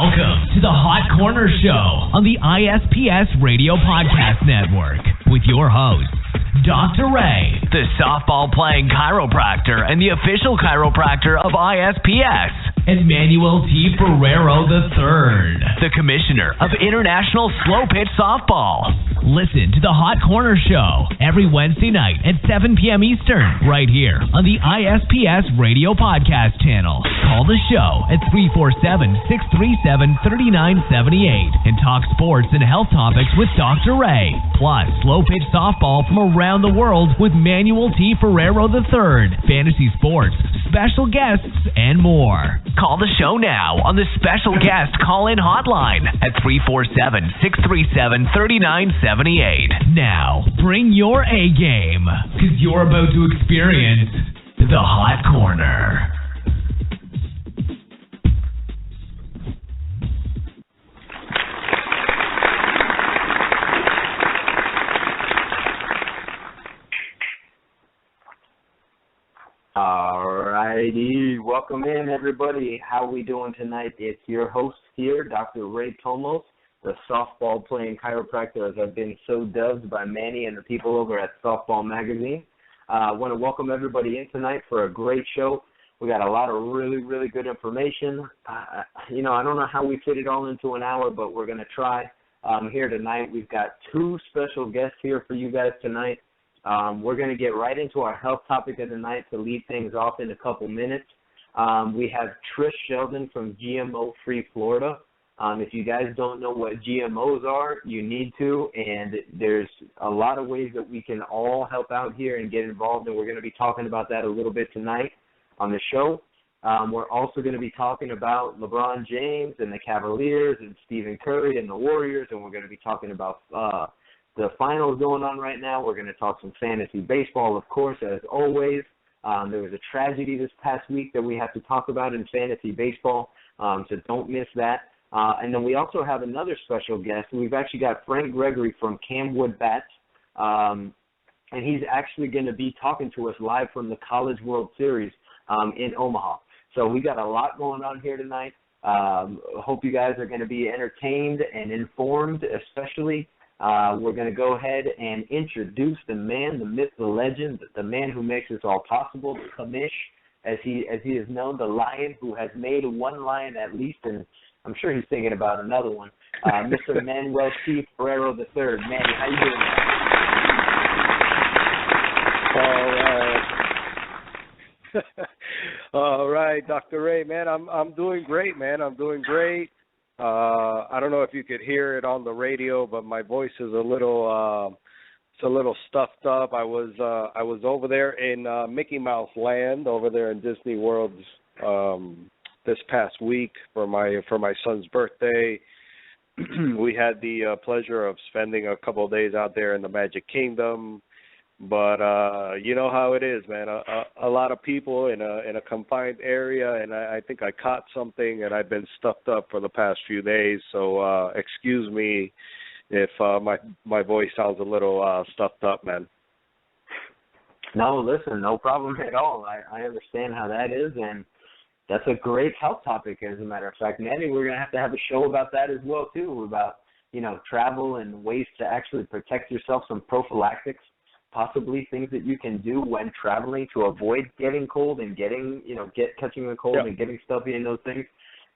Welcome to the Hot Corner Show on the ISPS Radio Podcast Network with your host, Dr. Ray, the softball-playing chiropractor and the official chiropractor of ISPS, and Manuel T. Ferrero III, the commissioner of International Slow Pitch Softball. Listen to the Hot Corner Show every Wednesday night at 7 p.m. Eastern, right here on the ISPS Radio Podcast channel. Call the show at 347-637-3978 and talk sports and health topics with Dr. Ray, plus slow pitch softball from around the world with Manuel T. Ferrero III, fantasy sports, special guests, and more. Call the show now on the special guest call-in hotline at 347-637-3978. Now, bring your A game, because you're about to experience the Hot Corner. Alrighty, welcome in everybody. How are we doing tonight? It's your host here, Dr. Ray Tomos, the softball playing chiropractor, as I've been so dubbed by Manny and the people over at Softball Magazine. I want to welcome everybody in tonight for a great show. We got a lot of really good information. I don't know how we fit it all into an hour, but we're going to try. Here tonight, we've got two special guests here for you guys tonight. We're going to get right into our health topic of the night to lead things off in a couple minutes. We have Trish Sheldon from GMO Free Florida. If you guys don't know what GMOs are, you need to, and there's a lot of ways that we can all help out here and get involved, and we're going to be talking about that a little bit tonight on the show. We're also going to be talking about LeBron James and the Cavaliers and Stephen Curry and the Warriors, and we're going to be talking about the finals going on right now. We're going to talk some fantasy baseball, of course, as always. There was a tragedy this past week that we have to talk about in fantasy baseball, so don't miss that. And then we also have another special guest. We've actually got Frank Gregory from CAMWOOD Bats, and he's actually going to be talking to us live from the College World Series in Omaha. So we got a lot going on here tonight. Hope you guys are going to be entertained and informed, especially. We're going to go ahead and introduce the man, the myth, the legend, the man who makes this all possible, the commish, as he is known, the lion who has made one lion at least, and I'm sure he's thinking about another one, Mr. Manuel T. Ferrero III. Manny, how you doing? All right, Dr. Ray, man, I'm doing great, man. I'm doing great. I don't know if you could hear it on the radio, but my voice is a little stuffed up. I was over there in Mickey Mouse Land, over there in Disney World, this past week for my son's birthday. We had the pleasure of spending a couple of days out there in the Magic Kingdom. But you know how it is, man. A lot of people in a confined area, and I think I caught something, and I've been stuffed up for the past few days. So excuse me if my voice sounds a little stuffed up, man. No, listen, no problem at all. I understand how that is, and that's a great health topic, as a matter of fact. Manny, we're going to have a show about that as well, too, about, travel and ways to actually protect yourself, some prophylactics, possibly things that you can do when traveling to avoid getting cold and catching a cold and getting stuffy and those things.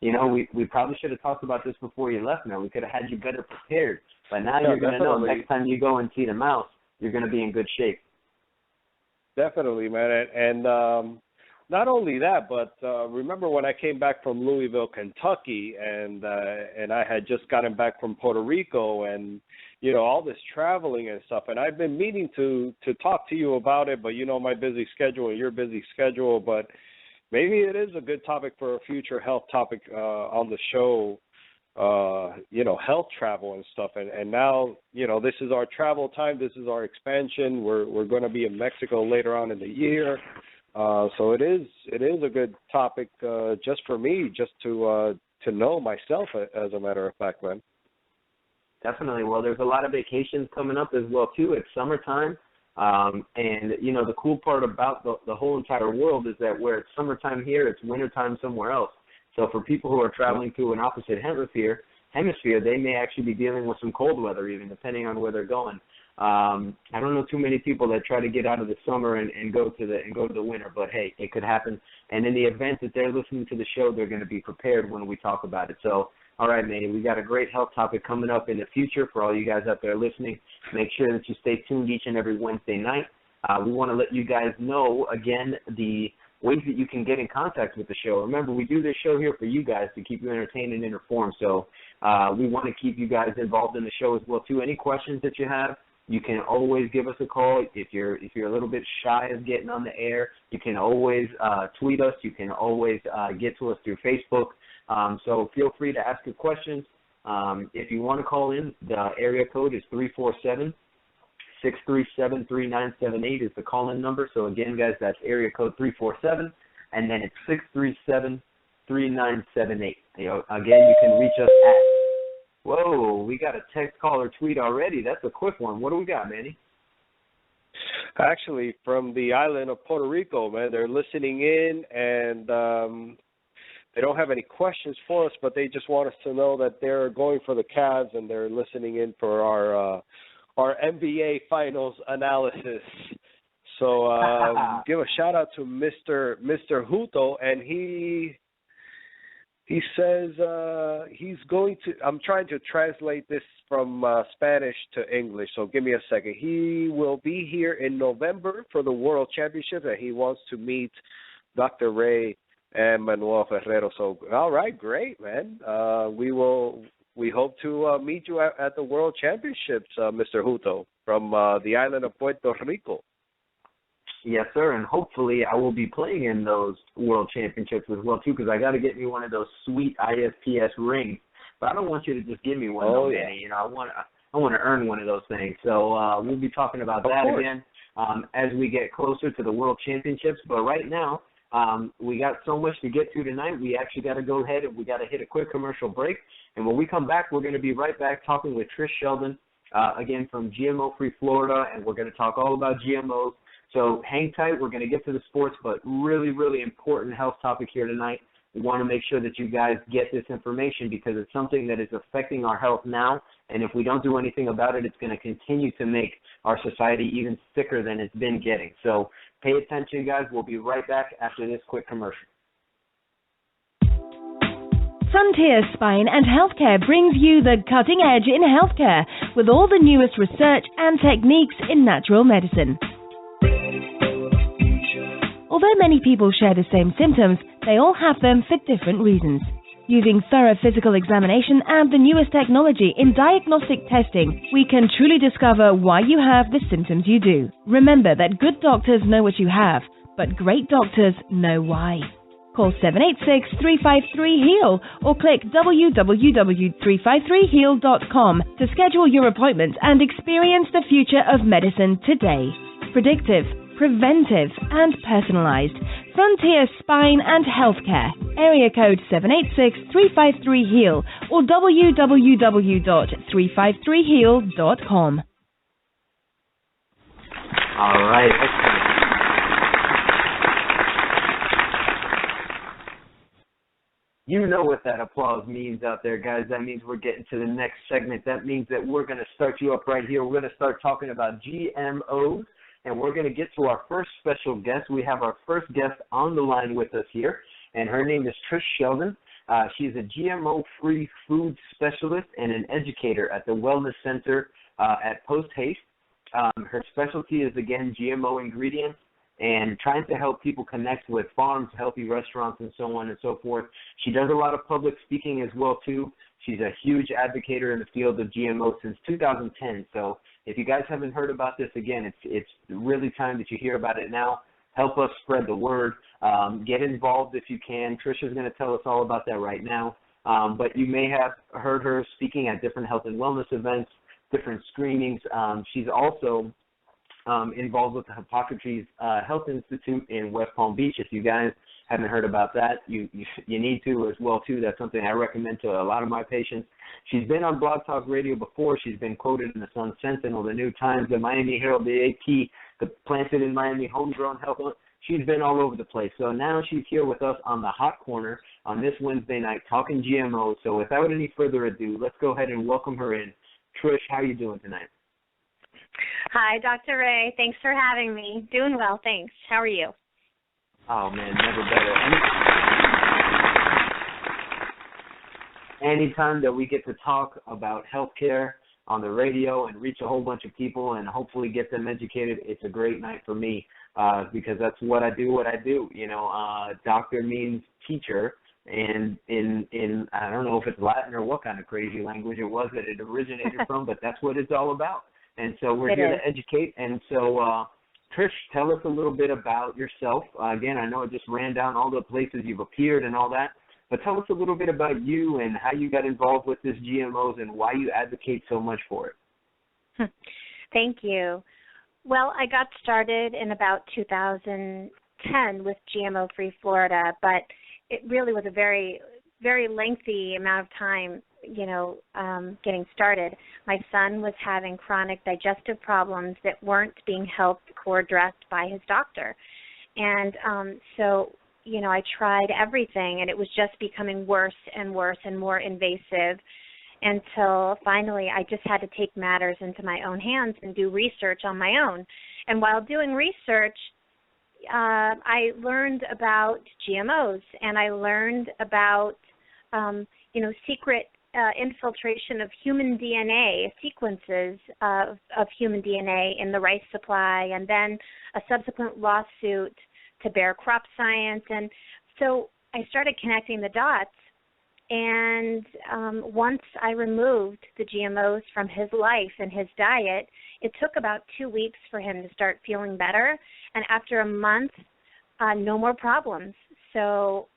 We probably should have talked about this before you left, man. We could have had you better prepared. But now you're going to know next time you go and see the mouse, you're going to be in good shape. Definitely, man. And not only that, but remember when I came back from Louisville, Kentucky, and I had just gotten back from Puerto Rico, and all this traveling and stuff, and I've been meaning to talk to you about it, but my busy schedule and your busy schedule, but maybe it is a good topic for a future health topic on the show, health travel and stuff, and now, this is our travel time, this is our expansion, we're going to be in Mexico later on in the year, so it is a good topic just for me, just to know myself, as a matter of fact, man. Definitely. Well, there's a lot of vacations coming up as well, too. It's summertime. And, the cool part about the whole entire world is that where it's summertime here, it's wintertime somewhere else. So for people who are traveling through an opposite hemisphere, they may actually be dealing with some cold weather, even depending on where they're going. I don't know too many people that try to get out of the summer and go to the winter, but hey, it could happen. And in the event that they're listening to the show, they're going to be prepared when we talk about it. So, all right, Manny, we got a great health topic coming up in the future for all you guys out there listening. Make sure that you stay tuned each and every Wednesday night. We want to let you guys know, again, the ways that you can get in contact with the show. Remember, we do this show here for you guys to keep you entertained and informed. So we want to keep you guys involved in the show as well, too. Any questions that you have, you can always give us a call. If you're a little bit shy of getting on the air, you can always tweet us. You can always get to us through Facebook. So feel free to ask your questions. If you want to call in, the area code is 347-637-3978 is the call-in number. So, again, guys, that's area code 347, and then it's 637-3978. Again, you can reach us at – whoa, we got a text, call, or tweet already. That's a quick one. What do we got, Manny? Actually, from the island of Puerto Rico, man, they're listening in, and they don't have any questions for us, but they just want us to know that they're going for the Cavs, and they're listening in for our NBA Finals analysis. So give a shout out to Mr. Huto, and he says he's going to. I'm trying to translate this from Spanish to English, so give me a second. He will be here in November for the World Championship, and he wants to meet Dr. Ray and Manuel Ferrero. So all right, great, man. We hope to meet you at the World Championships, Mr. Huto, from the island of Puerto Rico. Yes, sir, and hopefully I will be playing in those World Championships as well, too, because I got to get me one of those sweet ISPS rings. But I don't want you to just give me one, Manny. You know, I want to earn one of those things. So we'll be talking about that again as we get closer to the World Championships. But right now, we got so much to get to tonight. We actually got to go ahead and we got to hit a quick commercial break. And when we come back, we're going to be right back talking with Trish Sheldon, again, from GMO-free Florida, and we're going to talk all about GMOs. So hang tight. We're going to get to the sports, but really, really important health topic here tonight. We want to make sure that you guys get this information because it's something that is affecting our health now, and if we don't do anything about it, it's going to continue to make our society even sicker than it's been getting. So pay attention, guys. We'll be right back after this quick commercial. Frontier Spine and Healthcare brings you the cutting edge in healthcare with all the newest research and techniques in natural medicine. Although many people share the same symptoms, they all have them for different reasons. Using thorough physical examination and the newest technology in diagnostic testing, we can truly discover why you have the symptoms you do. Remember that good doctors know what you have, but great doctors know why. Call 786-353-HEAL or click www.353heal.com to schedule your appointment and experience the future of medicine today. Predictive, preventive, and personalized. Frontier Spine and Healthcare. Area code 786-353-HEAL or www.353heal.com. All right, excellent. You know what that applause means out there, guys. That means we're getting to the next segment. That means that we're going to start you up right here. We're going to start talking about GMOs, and we're going to get to our first special guest. We have our first guest on the line with us here, and her name is Trish Sheldon. She's a GMO-free food specialist and an educator at the Wellness Center at Post Haste. Her specialty is, again, GMO ingredients and trying to help people connect with farms, healthy restaurants, and so on and so forth. She does a lot of public speaking as well, too. She's a huge advocator in the field of GMO since 2010. So if you guys haven't heard about this, again, it's really time that you hear about it now. Help us spread the word. Get involved if you can. Trisha's going to tell us all about that right now. But you may have heard her speaking at different health and wellness events, different screenings. She's also involved with the Hippocrates Health Institute in West Palm Beach. If you guys haven't heard about that, you need to as well, too. That's something I recommend to a lot of my patients. She's been on Blog Talk Radio before. She's been quoted in the Sun Sentinel, the New Times, the Miami Herald, the AP, the Planted in Miami Homegrown Health. She's been all over the place. So now she's here with us on the Hot Corner on this Wednesday night, talking GMO. So without any further ado, let's go ahead and welcome her in. Trish, how are you doing tonight? Hi, Dr. Ray. Thanks for having me. Doing well, thanks. How are you? Oh, man, never better. Anytime that we get to talk about healthcare on the radio and reach a whole bunch of people and hopefully get them educated, it's a great night for me because that's what I do. You know, doctor means teacher, and in I don't know if it's Latin or what kind of crazy language it was that it originated from, but that's what it's all about. And so we're here to educate. And so, Trish, tell us a little bit about yourself. Again, I know I just ran down all the places you've appeared and all that, but tell us a little bit about you and how you got involved with this GMOs and why you advocate so much for it. Thank you. Well, I got started in about 2010 with GMO-Free Florida, but it really was a very, very lengthy amount of time, you know, getting started. My son was having chronic digestive problems that weren't being helped or addressed by his doctor. And so, you know, I tried everything, and it was just becoming worse and worse and more invasive until finally I just had to take matters into my own hands and do research on my own. And while doing research, I learned about GMOs, and I learned about, you know, secret infiltration of human DNA, sequences of human DNA in the rice supply, and then a subsequent lawsuit to Bayer Crop Science. And so I started connecting the dots, and once I removed the GMOs from his life and his diet, it took about 2 weeks for him to start feeling better, and after a month, no more problems. So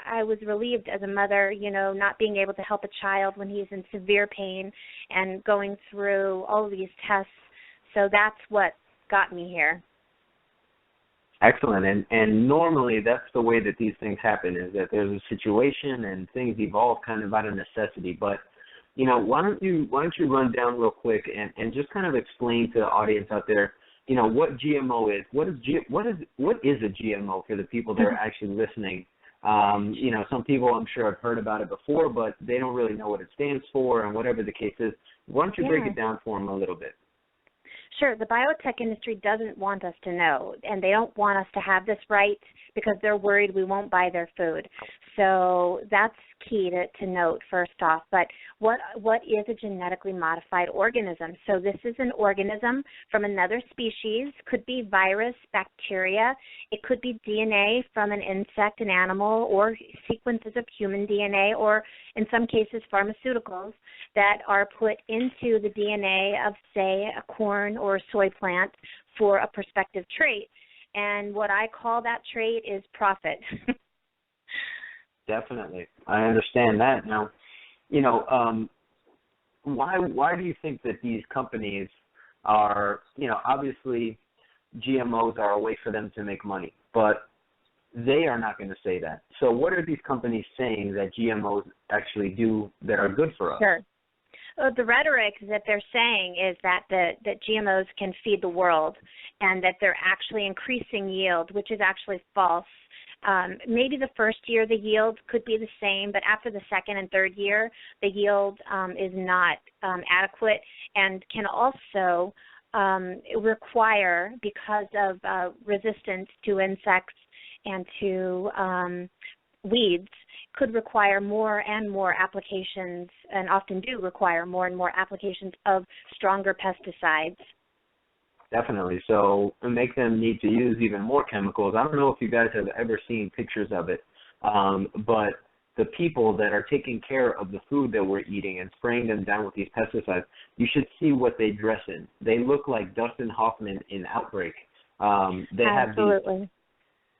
I was relieved as a mother, you know, not being able to help a child when he's in severe pain and going through all of these tests. So that's what got me here. Excellent. And normally that's the way that these things happen, is that there's a situation and things evolve kind of out of necessity. But, you know, why don't you run down real quick and just kind of explain to the audience out there, you know, what GMO is. What is a GMO for the people that are actually listening? You know, some people I'm sure have heard about it before, but they don't really know what it stands for and whatever the case is. Why don't you break it down for them a little bit? Sure. The biotech industry doesn't want us to know, and they don't want us to have this right because they're worried we won't buy their food. So that's key to note first off. But what is a genetically modified organism? So this is an organism from another species, could be virus, bacteria, it could be DNA from an insect, an animal, or sequences of human DNA, or in some cases pharmaceuticals that are put into the DNA of, say, a corn or a soy plant for a prospective trait. And what I call that trait is profit. Definitely. I understand that. Now, you know, why do you think that these companies are, you know, obviously GMOs are a way for them to make money, but they are not going to say that. So what are these companies saying that GMOs actually do that are good for us? Sure. The rhetoric that they're saying is that that GMOs can feed the world and that they're actually increasing yield, which is actually false. Maybe the first year the yield could be the same, but after the second and third year, the yield is not adequate and can also require, because of resistance to insects and to weeds, could require more and more applications, and often do require more and more applications of stronger pesticides. Definitely. So make them need to use even more chemicals. I don't know if you guys have ever seen pictures of it, but the people that are taking care of the food that we're eating and spraying them down with these pesticides, you should see what they dress in. They look like Dustin Hoffman in Outbreak. Absolutely.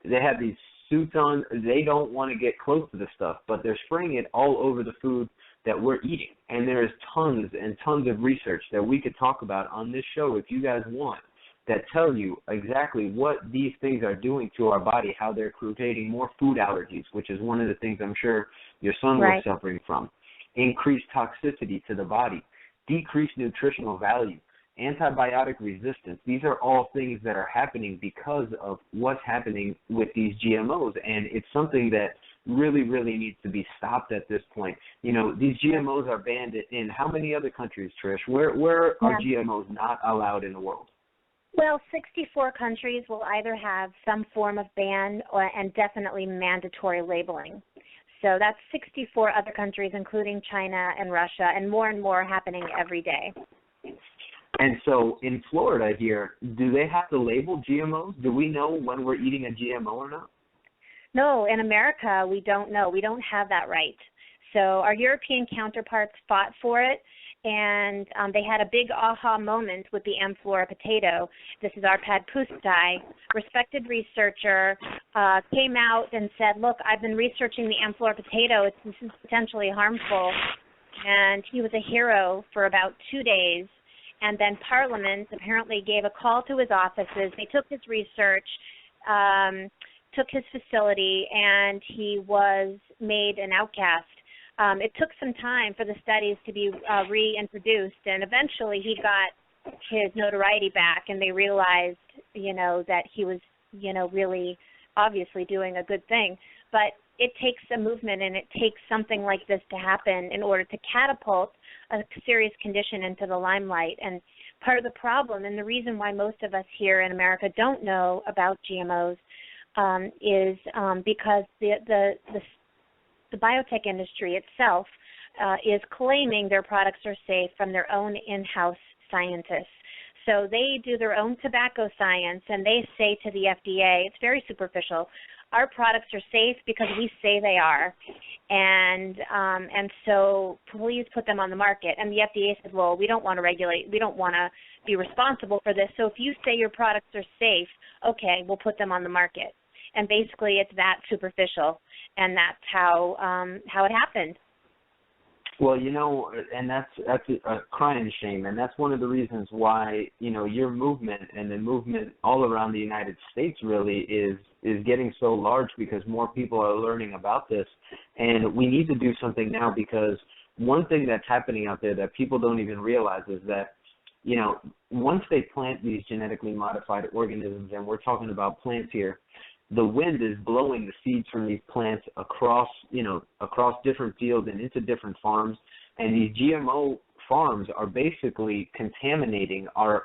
They have these suits on. They don't want to get close to the stuff, but they're spraying it all over the food that we're eating. And there's tons and tons of research that we could talk about on this show if you guys want, that tell you exactly what these things are doing to our body, how they're creating more food allergies, which is one of the things I'm sure your son was suffering from, increased toxicity to the body, decreased nutritional value, antibiotic resistance. These are all things that are happening because of what's happening with these GMOs, and it's something that really, really needs to be stopped at this point. You know, these GMOs are banned in how many other countries, Trish? Where are GMOs not allowed in the world? Well, 64 countries will either have some form of ban and definitely mandatory labeling. So that's 64 other countries, including China and Russia, and more happening every day. And so in Florida here, do they have to label GMOs? Do we know when we're eating a GMO or not? No, in America, we don't know. We don't have that right. So our European counterparts fought for it, and they had a big aha moment with the Amflora potato. This is Arpad Pustai, respected researcher, came out and said, look, I've been researching the Amflora potato. This is potentially harmful. And he was a hero for about 2 days. And then Parliament apparently gave a call to his offices. They took his research, took his facility, and he was made an outcast. It took some time for the studies to be reintroduced, and eventually he got his notoriety back, and they realized, you know, that he was, you know, really obviously doing a good thing. But it takes a movement, and it takes something like this to happen in order to catapult a serious condition into the limelight. And part of the problem, and the reason why most of us here in America don't know about GMOs, is because the biotech industry itself is claiming their products are safe from their own in-house scientists. So they do their own tobacco science, and they say to the FDA, it's very superficial, our products are safe because we say they are, and so please put them on the market. And the FDA said, well, we don't want to regulate, we don't want to be responsible for this, so if you say your products are safe, okay, we'll put them on the market. And basically it's that superficial, and that's how it happened. Well, you know, and that's a crying shame, and that's one of the reasons why, you know, your movement and the movement all around the United States really is getting so large, because more people are learning about this, and we need to do something now, because one thing that's happening out there that people don't even realize is that, you know, once they plant these genetically modified organisms, and we're talking about plants here, the wind is blowing the seeds from these plants across different fields and into different farms, and these GMO farms are basically contaminating our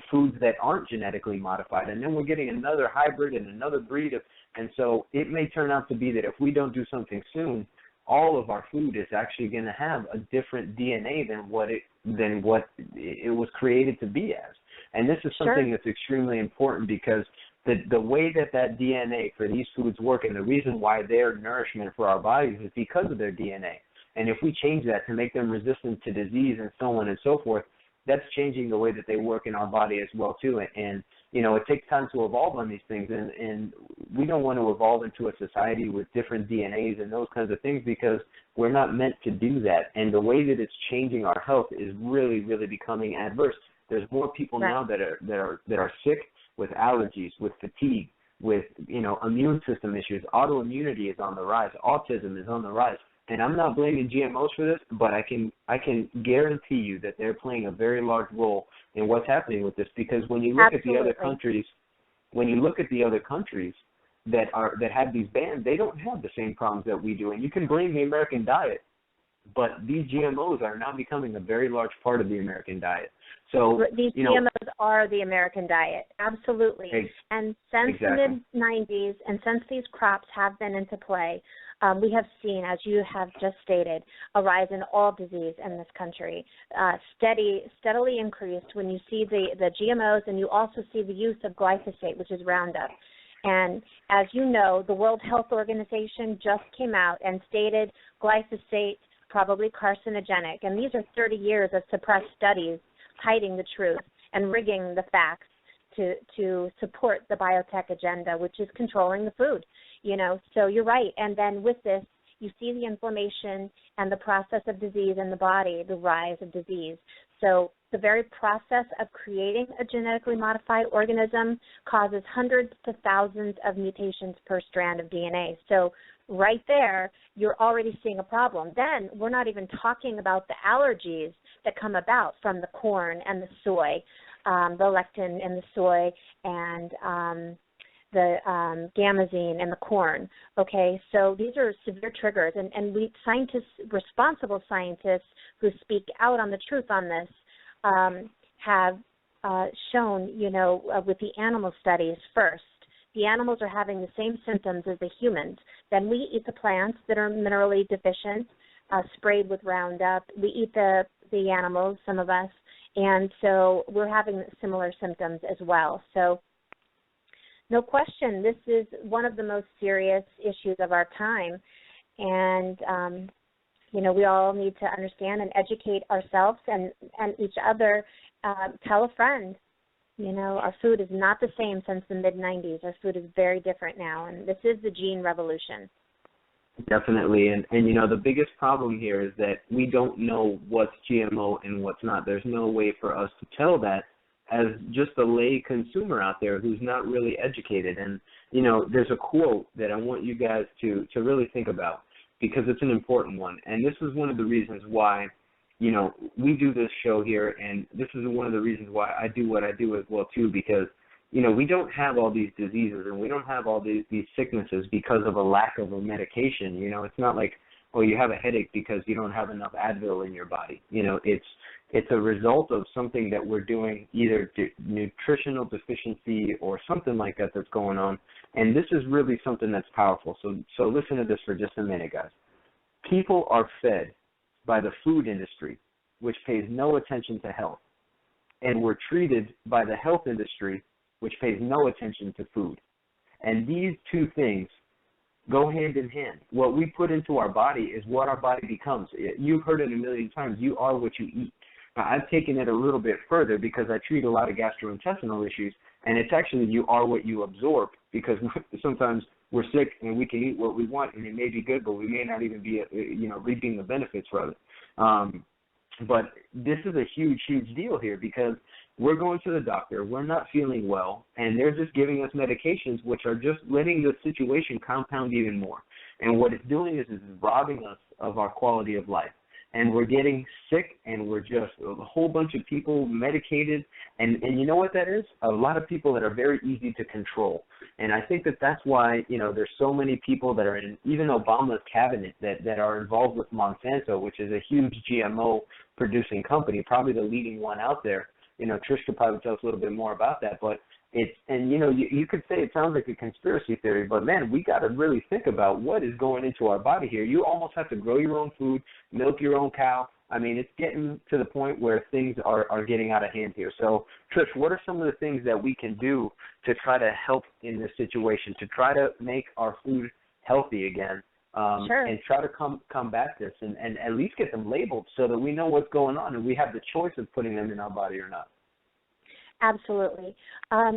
foods that aren't genetically modified, and then we're getting another hybrid and another breed and so it may turn out to be that if we don't do something soon, all of our food is actually going to have a different DNA than what it was created to be as. And this is something that's extremely important, because the way that DNA for these foods work, and the reason why they're nourishment for our bodies, is because of their DNA. And if we change that to make them resistant to disease and so on and so forth, that's changing the way that they work in our body as well too. And you know, it takes time to evolve on these things, and we don't want to evolve into a society with different DNAs and those kinds of things, because we're not meant to do that. And the way that it's changing our health is really, really becoming adverse. There's more people now that are sick with allergies, with fatigue, with, you know, immune system issues. Autoimmunity is on the rise. Autism is on the rise. And I'm not blaming GMOs for this, but I can guarantee you that they're playing a very large role in what's happening with this. Because when you look at the other countries, that have these bans, they don't have the same problems that we do. And you can blame the American diet, but these GMOs are now becoming a very large part of the American diet. So these GMOs are the American diet, absolutely. And since the mid-'90s, and since these crops have been into play, we have seen, as you have just stated, a rise in all disease in this country, steadily increased when you see the GMOs, and you also see the use of glyphosate, which is Roundup. And as you know, the World Health Organization just came out and stated glyphosate probably carcinogenic. And these are 30 years of suppressed studies hiding the truth and rigging the facts to support the biotech agenda, which is controlling the food, you know. So you're right. And then with this, you see the inflammation and the process of disease in the body, the rise of disease. So the very process of creating a genetically modified organism causes hundreds to thousands of mutations per strand of DNA. So right there, you're already seeing a problem. Then we're not even talking about the allergies that come about from the corn and the soy, the lectin in the soy, and gamazine, and the corn. Okay, so these are severe triggers, and we scientists, responsible scientists who speak out on the truth on this, have shown, with the animal studies first, the animals are having the same symptoms as the humans. Then we eat the plants that are minerally deficient, sprayed with Roundup. We eat the animals, some of us, and so we're having similar symptoms as well. So no question, this is one of the most serious issues of our time, and we all need to understand and educate ourselves and each other. Tell a friend. Our food is not the same since the mid-'90s. Our food is very different now, and this is the gene revolution. Definitely, and the biggest problem here is that we don't know what's GMO and what's not. There's no way for us to tell that as just a lay consumer out there who's not really educated. And, there's a quote that I want you guys to really think about, because it's an important one. And this is one of the reasons why, we do this show here, and this is one of the reasons why I do what I do as well, too, because, we don't have all these diseases and we don't have all these sicknesses because of a lack of a medication. It's not like, you have a headache because you don't have enough Advil in your body. It's a result of something that we're doing, either nutritional deficiency or something like that that's going on. And this is really something that's powerful. So listen to this for just a minute, guys. People are fed by the food industry, which pays no attention to health. And we're treated by the health industry, which pays no attention to food. And these two things go hand in hand. What we put into our body is what our body becomes. You've heard it a million times. You are what you eat. Now, I've taken it a little bit further because I treat a lot of gastrointestinal issues, and it's actually you are what you absorb, because sometimes we're sick and we can eat what we want, and it may be good, but we may not even be, reaping the benefits from it. But this is a huge, huge deal here, because we're going to the doctor, we're not feeling well, and they're just giving us medications which are just letting the situation compound even more. And what it's doing is robbing us of our quality of life. And we're getting sick, and we're just a whole bunch of people medicated. And you know what that is? A lot of people that are very easy to control. And I think that's why, there's so many people that are in even Obama's cabinet that are involved with Monsanto, which is a huge GMO producing company, probably the leading one out there. Trish could probably tell us a little bit more about that, but you could say it sounds like a conspiracy theory, but man, we got to really think about what is going into our body here. You almost have to grow your own food, milk your own cow. I mean, it's getting to the point where things are getting out of hand here. So, Trish, what are some of the things that we can do to try to help in this situation, to try to make our food healthy again? Sure. And try to combat this and at least get them labeled so that we know what's going on and we have the choice of putting them in our body or not. Absolutely.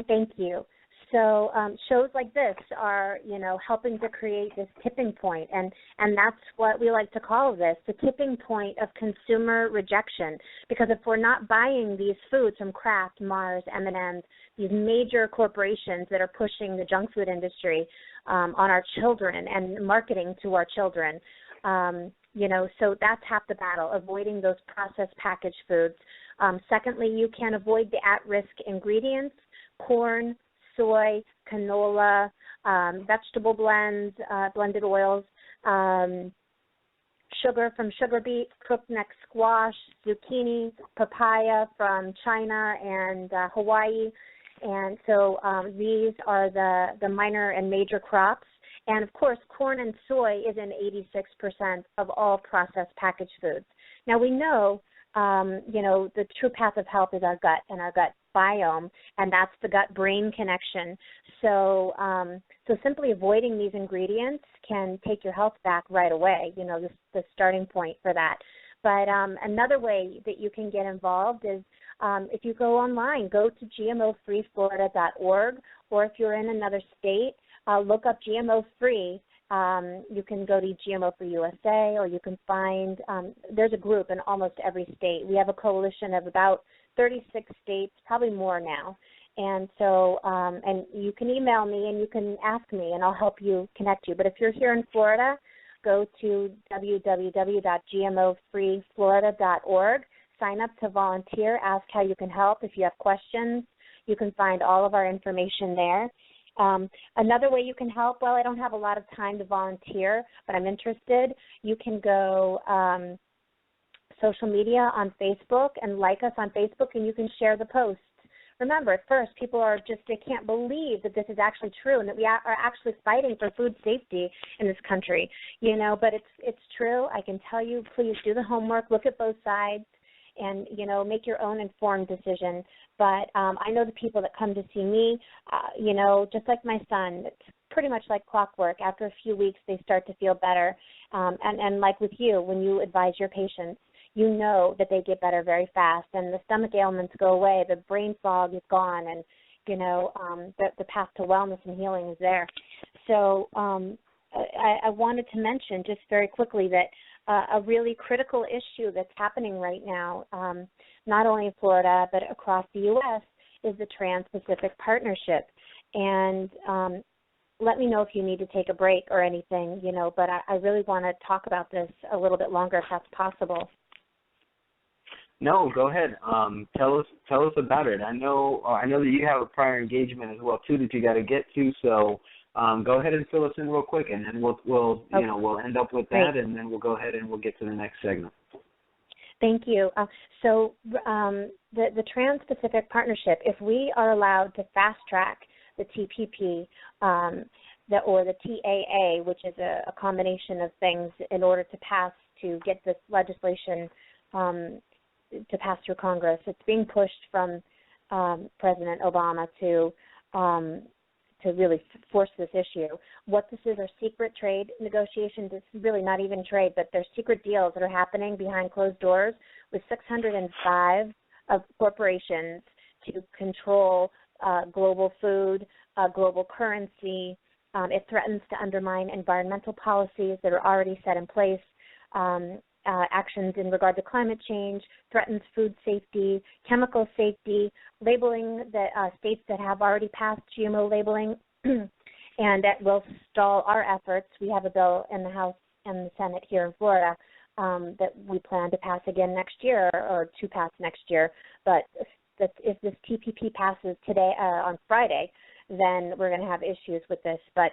Thank you. So shows like this are, helping to create this tipping point, and that's what we like to call this, the tipping point of consumer rejection. Because if we're not buying these foods from Kraft, Mars, M&M's, these major corporations that are pushing the junk food industry on our children and marketing to our children, so that's half the battle, avoiding those processed packaged foods. Secondly, you can avoid the at-risk ingredients, corn, soy, canola, vegetable blends, blended oils, sugar from sugar beet, crookneck squash, zucchini, papaya from China and Hawaii. And so these are the minor and major crops. And, of course, corn and soy is in 86% of all processed packaged foods. Now, we know, the true path of health is our gut and our gut biome, and that's the gut-brain connection. So simply avoiding these ingredients can take your health back right away, the starting point for that. But another way that you can get involved is if you go online, go to gmofreeflorida.org, or if you're in another state, look up GMO Free. You can go to GMO Free USA, or you can find, there's a group in almost every state. We have a coalition of about 36 states, probably more now. And so, and you can email me and you can ask me and I'll help you connect you. But if you're here in Florida, go to www.gmofreeflorida.org, sign up to volunteer, ask how you can help. If you have questions, you can find all of our information there. Another way you can help, well, I don't have a lot of time to volunteer, but I'm interested. You can go social media on Facebook and like us on Facebook, and you can share the posts. Remember, at first, people are they can't believe that this is actually true and that we are actually fighting for food safety in this country, but it's true. I can tell you, please do the homework, look at both sides, and, make your own informed decision. But I know the people that come to see me, just like my son, it's pretty much like clockwork. After a few weeks, they start to feel better. And like with you, when you advise your patients, you know that they get better very fast, and the stomach ailments go away, the brain fog is gone, and, the path to wellness and healing is there. So I wanted to mention just very quickly that a really critical issue that's happening right now, not only in Florida but across the U.S., is the Trans-Pacific Partnership. And let me know if you need to take a break or anything, but I really want to talk about this a little bit longer if that's possible. No, go ahead. Tell us about it. I know that you have a prior engagement as well too that you got to get to. So go ahead and fill us in real quick, and then we'll okay. We'll end up with that, and then we'll go ahead and we'll get to the next segment. Thank you. So the Trans-Pacific Partnership, if we are allowed to fast track the TPP or the TAA, which is a combination of things in order to get this legislation to pass through Congress. It's being pushed from President Obama to really force this issue. What this is are secret trade negotiations. It's really not even trade, but they're secret deals that are happening behind closed doors with 605 of corporations to control global food, global currency. It threatens to undermine environmental policies that are already set in place. Actions in regard to climate change, threatens food safety, chemical safety, labeling the states that have already passed GMO labeling, and that will stall our efforts. We have a bill in the House and the Senate here in Florida that we plan to pass again next year, or to pass next year. But if this TPP passes today on Friday, then we're going to have issues with this. But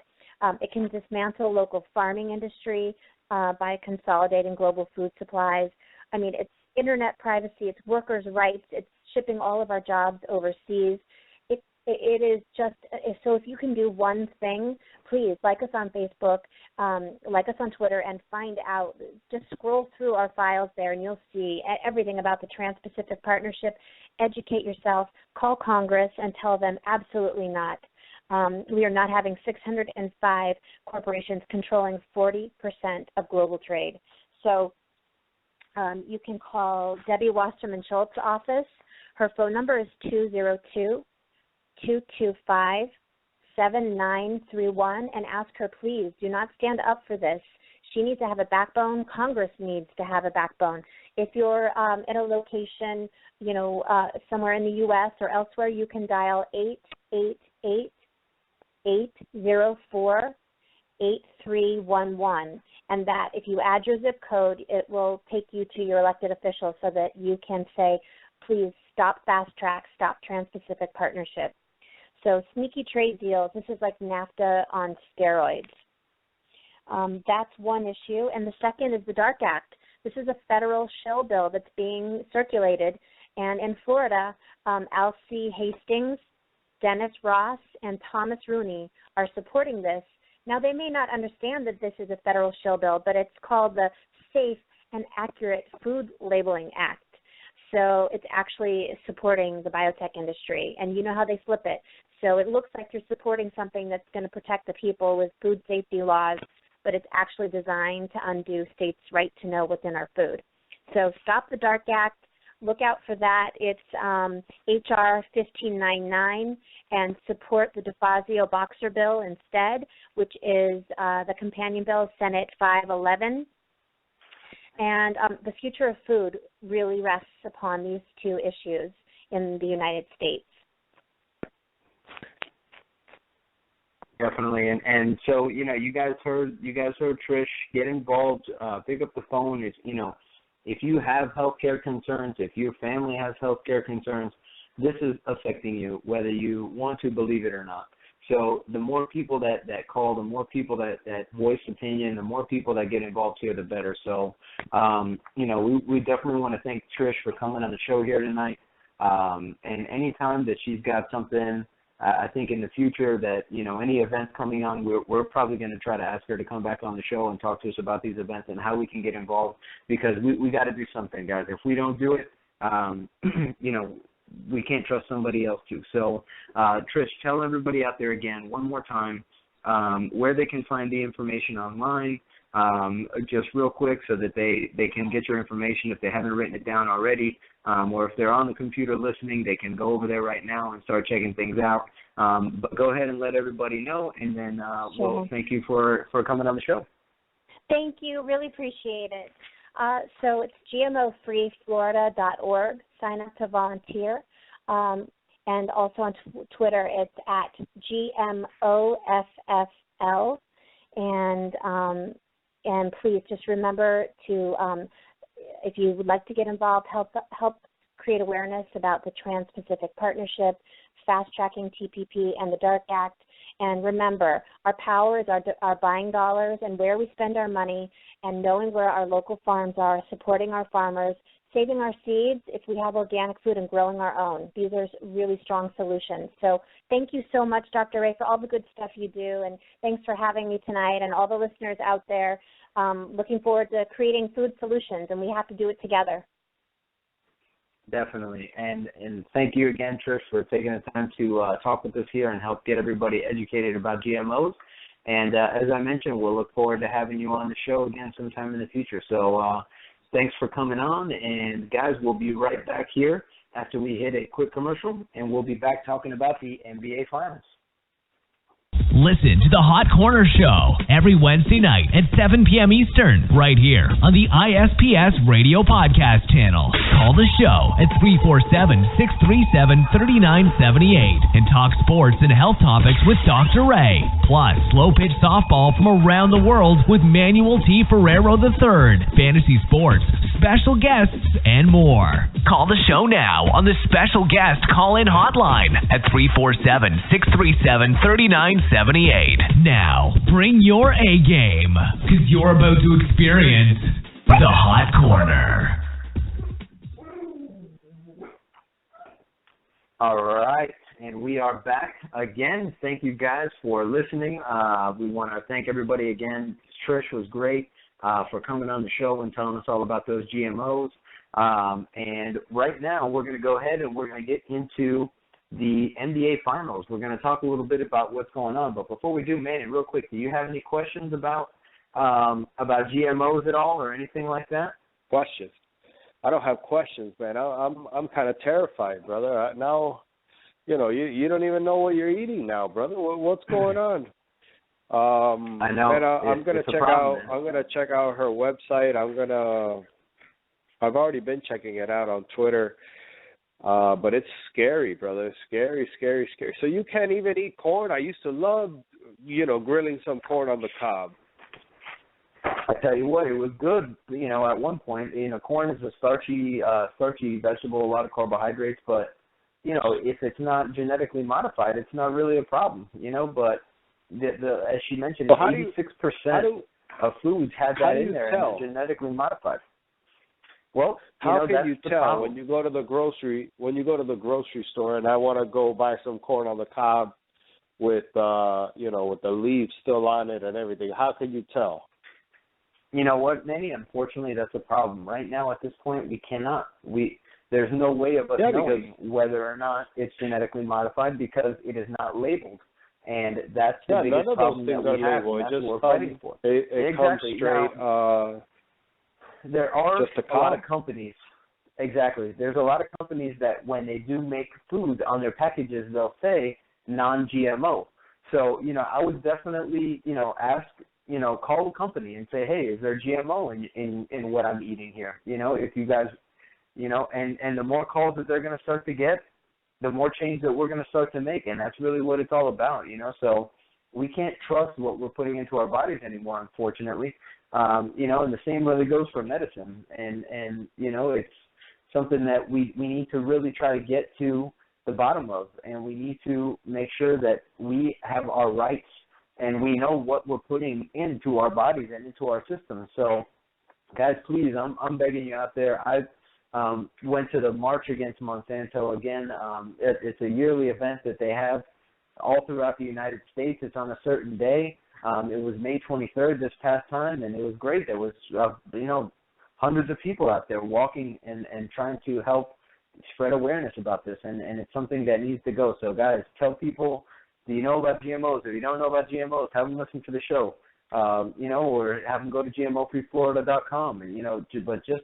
it can dismantle local farming industry by consolidating global food supplies. I mean, it's internet privacy, it's workers' rights, it's shipping all of our jobs overseas. It is just, so if you can do one thing, please like us on Facebook, like us on Twitter, and find out. Just scroll through our files there and you'll see everything about the Trans-Pacific Partnership. Educate yourself, call Congress and tell them absolutely not. We are not having 605 corporations controlling 40% of global trade. So you can call Debbie Wasserman Schultz's office. Her phone number is 202-225-7931, and ask her, please, do not stand up for this. She needs to have a backbone. Congress needs to have a backbone. If you're at a location, somewhere in the U.S. or elsewhere, you can dial 888-804-8311, and that if you add your zip code, it will take you to your elected official so that you can say, please stop fast track, stop Trans-Pacific Partnership. So sneaky trade deals, this is like NAFTA on steroids. That's one issue. And the second is the DARK Act. This is a federal shill bill that's being circulated. And in Florida, Alcee Hastings, Dennis Ross, and Thomas Rooney are supporting this. Now, they may not understand that this is a federal shill bill, but it's called the Safe and Accurate Food Labeling Act. So it's actually supporting the biotech industry. And you know how they flip it. So it looks like you're supporting something that's going to protect the people with food safety laws, but it's actually designed to undo states' right to know what's in our food. So stop the DARK Act. Look out for that. It's H.R. 1599, and support the DeFazio Boxer bill instead, which is the companion bill, Senate 511. And the future of food really rests upon these two issues in the United States. Definitely, and so you guys heard Trish. Get involved. Pick up the phone. If you have healthcare concerns, if your family has healthcare concerns, this is affecting you, whether you want to believe it or not. So the more people that call, the more people that voice opinion, the more people that get involved here, the better. So, we definitely want to thank Trish for coming on the show here tonight. And anytime that she's got something, I think in the future that, any events coming on, we're probably going to try to ask her to come back on the show and talk to us about these events and how we can get involved, because we got to do something, guys. If we don't do it, we can't trust somebody else to. So, Trish, tell everybody out there again one more time where they can find the information online, just real quick, so that they can get your information if they haven't written it down already, or if they're on the computer listening, they can go over there right now and start checking things out. But go ahead and let everybody know, and then we'll thank you for coming on the show. Thank you. Really appreciate it. So it's GMOfreeflorida.org. Sign up to volunteer. And also on Twitter, it's at GMOFFL. And please just remember to, if you would like to get involved, help create awareness about the Trans-Pacific Partnership, fast-tracking TPP, and the DARK Act. And remember, our power is our buying dollars and where we spend our money, and knowing where our local farms are, supporting our farmers, saving our seeds if we have organic food, and growing our own. These are really strong solutions. So thank you so much, Dr. Ray, for all the good stuff you do, and thanks for having me tonight, and all the listeners out there. Looking forward to creating food solutions, and we have to do it together. Definitely. And thank you again, Trish, for taking the time to talk with us here and help get everybody educated about GMOs. And as I mentioned, we'll look forward to having you on the show again sometime in the future. So thanks for coming on. And, guys, we'll be right back here after we hit a quick commercial, and we'll be back talking about the NBA Finals. Listen to the Hot Corner Show every Wednesday night at 7 p.m. Eastern, right here on the ISPS Radio Podcast channel. Call the show at 347-637-3978 and talk sports and health topics with Dr. Ray. Plus, slow pitch softball from around the world with Manuel T. Ferrero III, fantasy sports, special guests, and more. Call the show now on the special guest call-in hotline at 347-637-3978. Now, bring your A game, because you're about to experience the Hot Corner. All right, and we are back again. Thank you guys for listening. We want to thank everybody again. Trish was great for coming on the show and telling us all about those GMOs. And right now, we're going to go ahead and we're going to get into the NBA Finals. We're going to talk a little bit about what's going on. But before we do, Manny, real quick, do you have any questions about GMOs at all or anything like that? Questions? I don't have questions, man. I'm kind of terrified, brother. Now, you don't even know what you're eating now, brother. What's going on? I know. Man, I'm gonna check out. Man. I'm gonna check out her website. I've already been checking it out on Twitter. But it's scary, brother. Scary. So you can't even eat corn? I used to love, grilling some corn on the cob. I tell you what, it was good. At one point, corn is a starchy vegetable, a lot of carbohydrates. But if it's not genetically modified, it's not really a problem. But as she mentioned, 86% of foods have that in there, and they're genetically modified. Well, how can you tell when you go to the grocery store and I want to go buy some corn on the cob with with the leaves still on it and everything? How can you tell? You know what, Manny? Unfortunately, that's a problem. Right now, at this point, we cannot. There's no way of us knowing whether or not it's genetically modified because it is not labeled. And that's the biggest problem that we have, and that's what we're fighting for. It comes straight. There are a lot of companies. Exactly. There's a lot of companies that when they do make food on their packages, they'll say non-GMO. So, I would definitely, ask, call the company and say, hey, is there GMO in what I'm eating here? If you guys, and the more calls that they're going to start to get, the more change that we're going to start to make. And that's really what it's all about, So we can't trust what we're putting into our bodies anymore, unfortunately. And the same really goes for medicine. And it's something that we need to really try to get to the bottom of, and we need to make sure that we have our rights and we know what we're putting into our bodies and into our systems. So, guys, please, I'm begging you out there. I went to the March Against Monsanto again. It's a yearly event that they have all throughout the United States. It's on a certain day. It was May 23rd this past time, and it was great. There was, hundreds of people out there walking and trying to help spread awareness about this, and it's something that needs to go. So, guys, tell people, do you know about GMOs? If you don't know about GMOs, have them listen to the show, or have them go to GMOfreeflorida.com, and, but just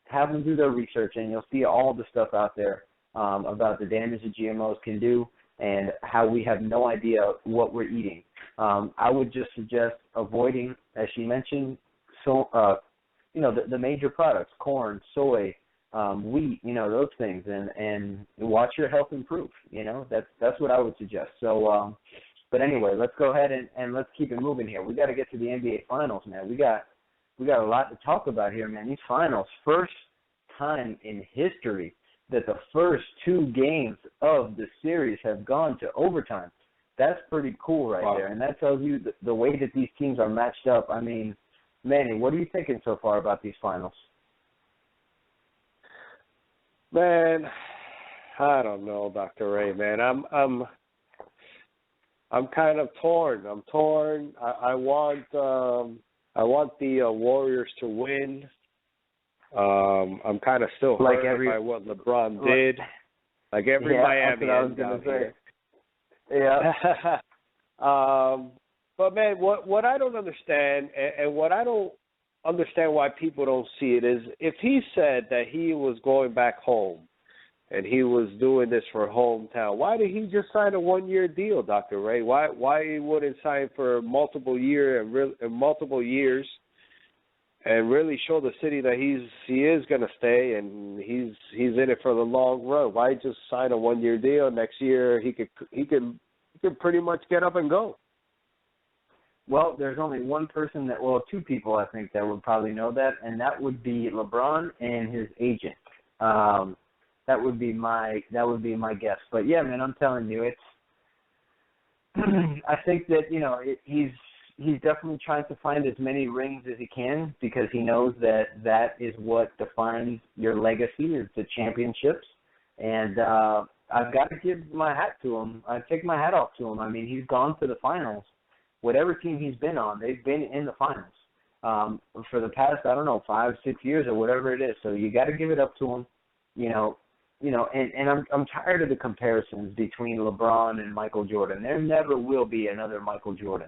have them do their research, and you'll see all the stuff out there about the damage that GMOs can do and how we have no idea what we're eating. I would just suggest avoiding, as she mentioned, the major products, corn, soy, wheat, those things, and watch your health improve. That's what I would suggest. So, but anyway, let's go ahead and let's keep it moving here. We got to get to the NBA Finals, man. We got a lot to talk about here, man. These finals, first time in history that the first two games of the series have gone to overtime. That's pretty cool right there, and that tells you the way that these teams are matched up. I mean, Manny, what are you thinking so far about these finals? Man, I don't know, Dr. Ray, man. I'm kind of torn. I'm torn. I want the Warriors to win. I'm kind of still hurt by what LeBron did. Like every Miami end out here. Yeah. But man, what I don't understand, and what I don't understand why people don't see it, is if he said that he was going back home and he was doing this for hometown, why did he just sign a one-year deal, Dr. Ray? Why he wouldn't sign for multiple years and really show the city that he is going to stay and he's in it for the long run? Why just sign a one-year deal? Next year he could pretty much get up and go. Well, there's only one person two people I think that would probably know that, and that would be LeBron and his agent. That would be my guess. But yeah, man, I'm telling you, it's. I think that he's definitely trying to find as many rings as he can because he knows that is what defines your legacy, is the championships. And I've got to give my hat to him. I take my hat off to him. I mean, he's gone to the finals. Whatever team he's been on, they've been in the finals for the past, 5-6 years or whatever it is. So you got to give it up to him, And I'm tired of the comparisons between LeBron and Michael Jordan. There never will be another Michael Jordan,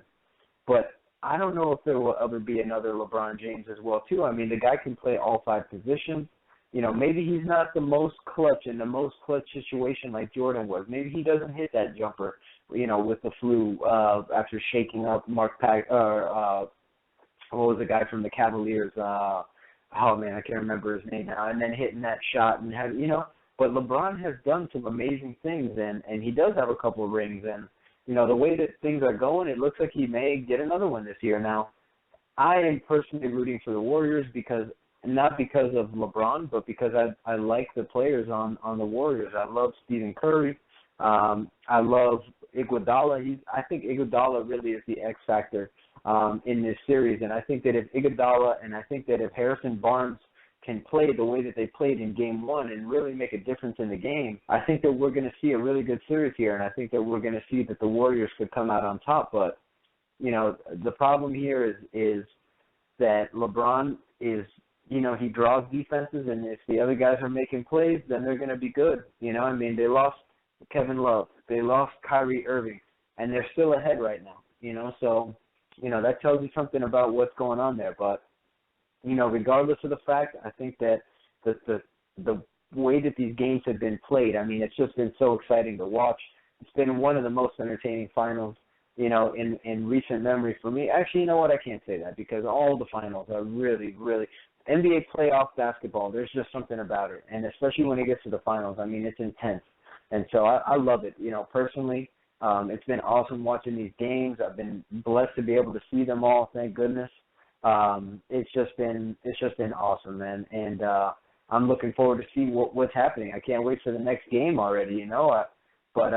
but I don't know if there will ever be another LeBron James as well too. I mean, the guy can play all five positions. Maybe he's not the most clutch in the most clutch situation like Jordan was. Maybe he doesn't hit that jumper, with the flu after shaking up what was the guy from the Cavaliers? Oh man, I can't remember his name now. And then hitting that shot and but LeBron has done some amazing things, and he does have a couple of rings. And the way that things are going, it looks like he may get another one this year. Now, I am personally rooting for the Warriors not because of LeBron, but because I like the players on the Warriors. I love Stephen Curry. I love Iguodala. I think Iguodala really is the X factor in this series. And I think that if Iguodala and I think that if Harrison Barnes can play the way that they played in Game 1 and really make a difference in the game, I think that we're going to see a really good series here. And I think that we're going to see that the Warriors could come out on top. But, the problem here is that LeBron is – he draws defenses, and if the other guys are making plays, then they're going to be good. They lost Kevin Love. They lost Kyrie Irving, and they're still ahead right now, So, that tells you something about what's going on there. But, regardless of the fact, I think that the way that these games have been played, I mean, it's just been so exciting to watch. It's been one of the most entertaining finals, in recent memory for me. Actually, you know what? I can't say that because all the finals are really, really – NBA playoff basketball, there's just something about it, and especially when it gets to the finals, I mean, it's intense. And so I love it. Personally, it's been awesome watching these games. I've been blessed to be able to see them all, thank goodness. It's just been awesome, man. And I'm looking forward to see what's happening. I can't wait for the next game already. You know, but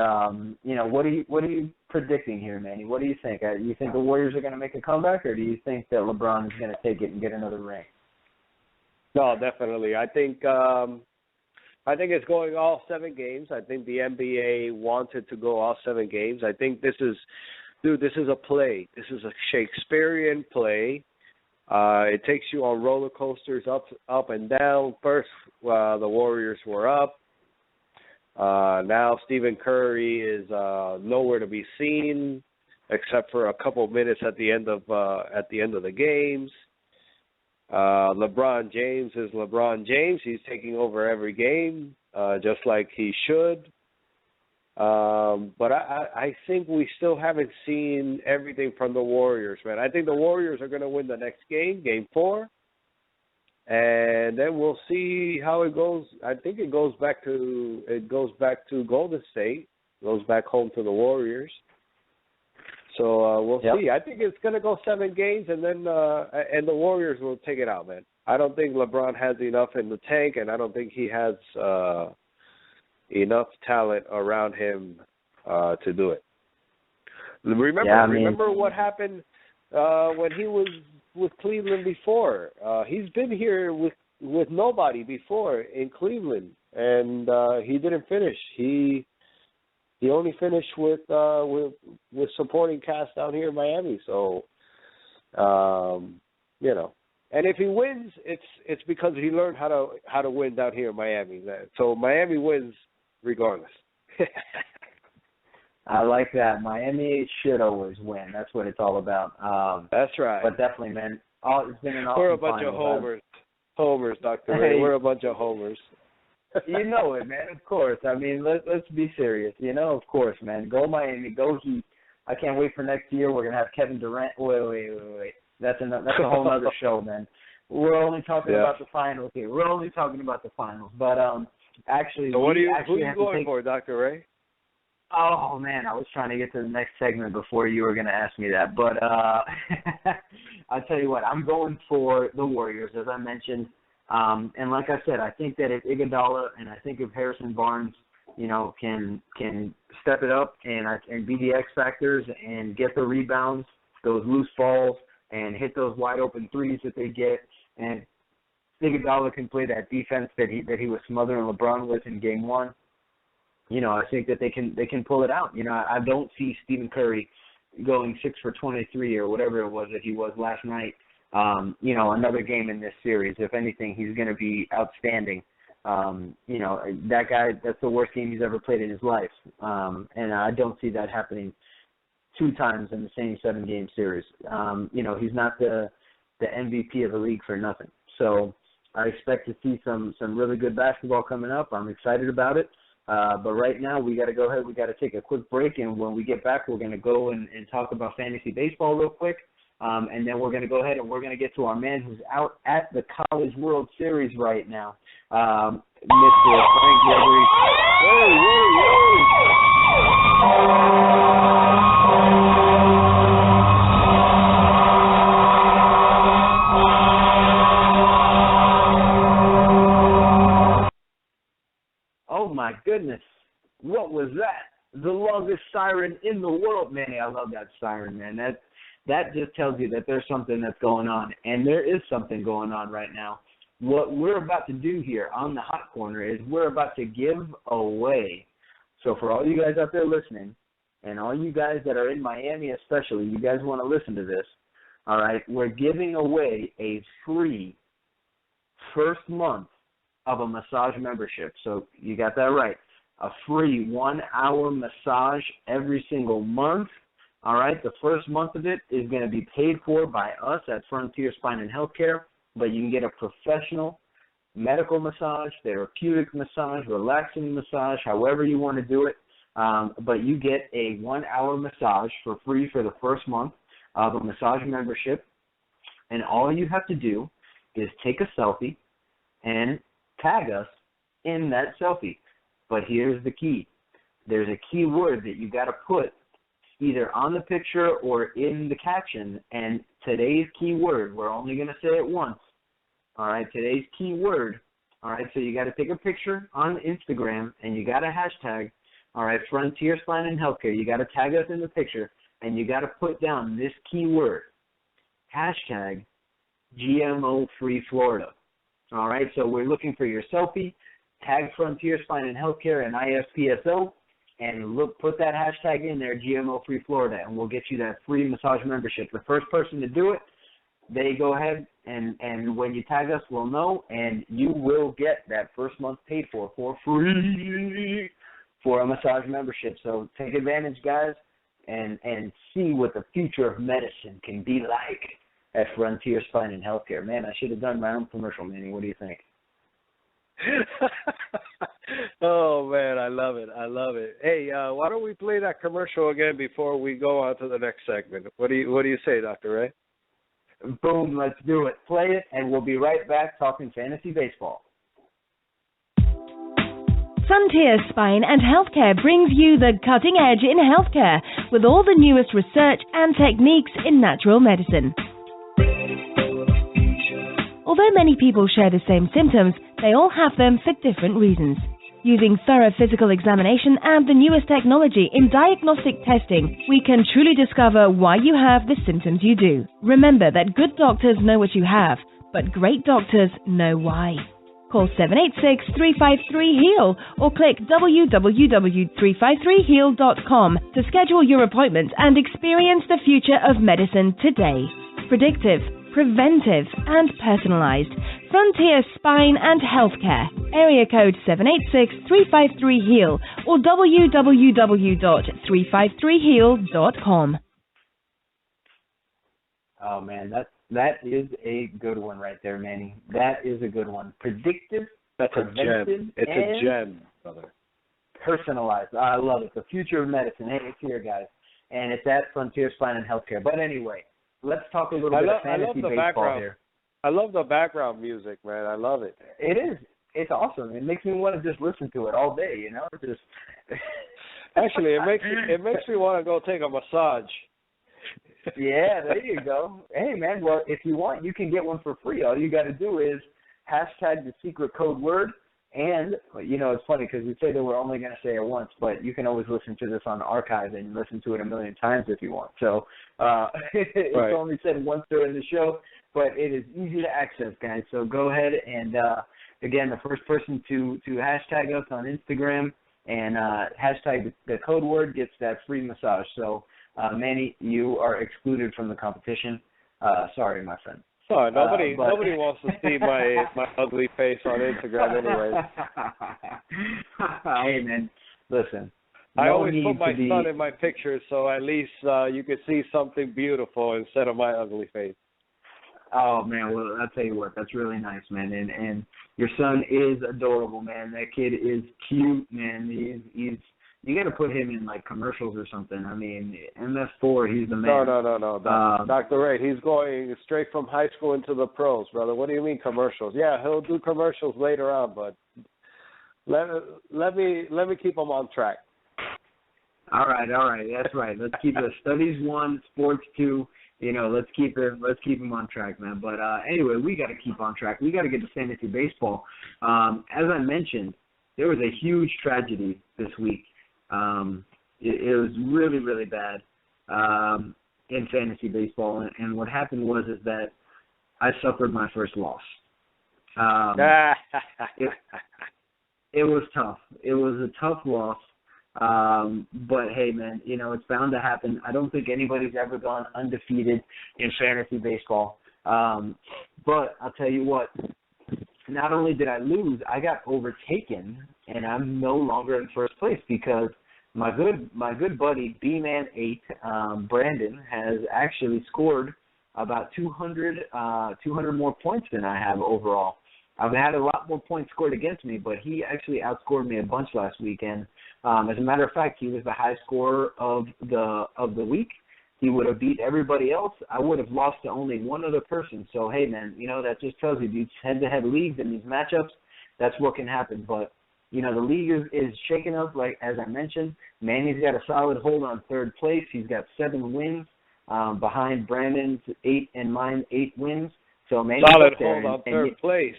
you know, what are you predicting here, Manny? What do you think? You think the Warriors are going to make a comeback, or do you think that LeBron is going to take it and get another ring? No, definitely. I think it's going all 7 games. I think the NBA wanted to go all 7 games. I think this is a play. This is a Shakespearean play. It takes you on roller coasters up and down. First, the Warriors were up. Now Stephen Curry is nowhere to be seen, except for a couple minutes at the end of the games. LeBron James is LeBron James. He's taking over every game, just like he should. But I think we still haven't seen everything from the Warriors, man. I think the Warriors are going to win the next game, Game 4, and then we'll see how it goes. I think it goes back to Golden State, goes back home to the Warriors. So we'll see. I think it's going to go 7 games, and then and the Warriors will take it out, man. I don't think LeBron has enough in the tank, and I don't think he has enough talent around him to do it. Remember what happened when he was with Cleveland before. He's been here with nobody before in Cleveland, and he didn't finish. He only finished with supporting cast down here in Miami. So, you know, and if he wins, it's because he learned how to win down here in Miami. So Miami wins regardless. I like that. Miami should always win. That's what it's all about. That's right. But definitely, man, it's been an awesome We're a bunch of homers. Homers, Dr. Ray. We're a bunch of homers. You know it, man. Of course. I mean, let's be serious. You know, of course, man. Go Miami. Go Heat. I can't wait for next year. We're gonna have Kevin Durant. Wait. That's a whole other show, man. We're only talking about the finals here. We're only talking about the finals. But actually, so who are you going for, Dr. Ray? Oh man, I was trying to get to the next segment before you were going to ask me that. But I'll tell you what, I'm going for the Warriors, as I mentioned. And like I said, I think that if Iguodala and I think if Harrison Barnes, you know, can step it up and be the X factors and get the rebounds, those loose balls, and hit those wide open threes that they get, and Iguodala can play that defense that he was smothering LeBron with in Game 1. You know, I think that they can pull it out. You know, I don't see Stephen Curry going 6 for 23 or whatever it was that he was last night. You know, another game in this series. If anything, he's going to be outstanding. You know, that guy, that's the worst game he's ever played in his life. And I don't see that happening 2 times in the same 7-game series. You know, he's not the MVP of the league for nothing. So I expect to see some really good basketball coming up. I'm excited about it. But right now, we got to go ahead. We got to take a quick break, and when we get back, we're going to go and talk about fantasy baseball real quick, and then we're going to go ahead and we're going to get to our man who's out at the College World Series right now, Mr. Frank Gregory. Oh, my goodness. What was that? The longest siren in the world. Man, I love that siren, man. That just tells you that there's something that's going on, and there is something going on right now. What we're about to do here on the Hot Corner is we're about to give away. So for all you guys out there listening, and all you guys that are in Miami especially, you guys want to listen to this, all right, we're giving away a free first month of a massage membership. So you got that right. A free 1-hour massage every single month. All right, the first month of it is going to be paid for by us at Frontier Spine and Healthcare, but you can get a professional medical massage, therapeutic massage, relaxing massage, however you want to do it. But you get a 1-hour massage for free for the first month of a massage membership, and all you have to do is take a selfie and tag us in that selfie. But here's the key. There's a key word that you got to put either on the picture or in the caption, and today's key word, we're only going to say it once. All right, today's key word All right, so you got to take a picture on Instagram, and you got to hashtag, all right, Frontier Spine and Healthcare. You got to tag us in the picture, and you got to put down this keyword, hashtag GMO-free Florida. All right, so we're looking for your selfie, tag Frontier Spine and Healthcare and ISPSO, and put that hashtag in there, GMO-free Florida, and we'll get you that free massage membership. The first person to do it, they go ahead, and when you tag us, we'll know, and you will get that first month paid for free for a massage membership. So take advantage, guys, and see what the future of medicine can be like at Frontier Spine and Healthcare. Man, I should have done my own commercial, Manny. What do you think? Oh, man, I love it. I love it. Hey, why don't we play that commercial again before we go on to the next segment? What do you say, Dr. Ray? Boom, let's do it. Play it, and we'll be right back talking fantasy baseball. Frontier Spine and Healthcare brings you the cutting edge in healthcare with all the newest research and techniques in natural medicine. Although many people share the same symptoms, they all have them for different reasons. Using thorough physical examination and the newest technology in diagnostic testing, we can truly discover why you have the symptoms you do. Remember that good doctors know what you have, but great doctors know why. Call 786-353-HEAL or click www.353heal.com to schedule your appointment and experience the future of medicine today. Predictive, preventive, and personalized. Frontier Spine and Healthcare. Area code 786-353-HEAL or www.353heal.com. Oh, man, that is a good one right there, Manny. That is a good one. Predictive, preventive, It's a gem, brother. Personalized. I love it. The future of medicine. Hey, it's here, guys. And it's at Frontier Spine and Healthcare. But anyway, let's talk a little bit of fantasy baseball here. I love the background music, man. I love it. It is. It's awesome. It makes me want to just listen to it all day, you know? Just Actually, it makes me want to go take a massage. Yeah, there you go. Hey, man, well, if you want, you can get one for free. All you got to do is hashtag the secret code word. And, you know, it's funny because we say that we're only going to say it once, but you can always listen to this on archive and listen to it a million times if you want. So it's right. only said once during the show, but it is easy to access, guys. So go ahead and, again, the first person to hashtag us on Instagram and hashtag the code word gets that free massage. So, Manny, you are excluded from the competition. Sorry, my friend. Oh, nobody wants to see my ugly face on Instagram anyway. Hey, man, listen. I always put my son in my pictures so at least you could see something beautiful instead of my ugly face. Oh, man, well, I'll tell you what, that's really nice, man. And your son is adorable, man. That kid is cute, man. He's you got to put him in, like, commercials or something. I mean, MS4, he's the man. No. Dr. Ray, he's going straight from high school into the pros, brother. What do you mean commercials? Yeah, he'll do commercials later on, but let me keep him on track. All right. That's right. Let's keep the studies 1, sports 2. You know, let's keep him on track, man. But anyway, we got to keep on track. We got to get to fantasy baseball. As I mentioned, there was a huge tragedy this week. It was really, really bad in fantasy baseball, and what happened was that I suffered my first loss. It was tough. It was a tough loss, but hey, man, you know, it's bound to happen. I don't think anybody's ever gone undefeated in fantasy baseball, but I'll tell you what. Not only did I lose, I got overtaken, and I'm no longer in first place because my good buddy B-Man 8, Brandon, has actually scored about 200 more points than I have overall. I've had a lot more points scored against me, but he actually outscored me a bunch last weekend. As a matter of fact, he was the high scorer of the week. He would have beat everybody else. I would have lost to only one other person. So, hey, man, you know, that just tells you these head-to-head leagues and these matchups, that's what can happen. But, you know, the league is shaking up, like, as I mentioned. Manny's got a solid hold on third place. He's got 7 wins behind Brandon's 8 and mine 8 wins. So Manny's solid up there. Hold on third place.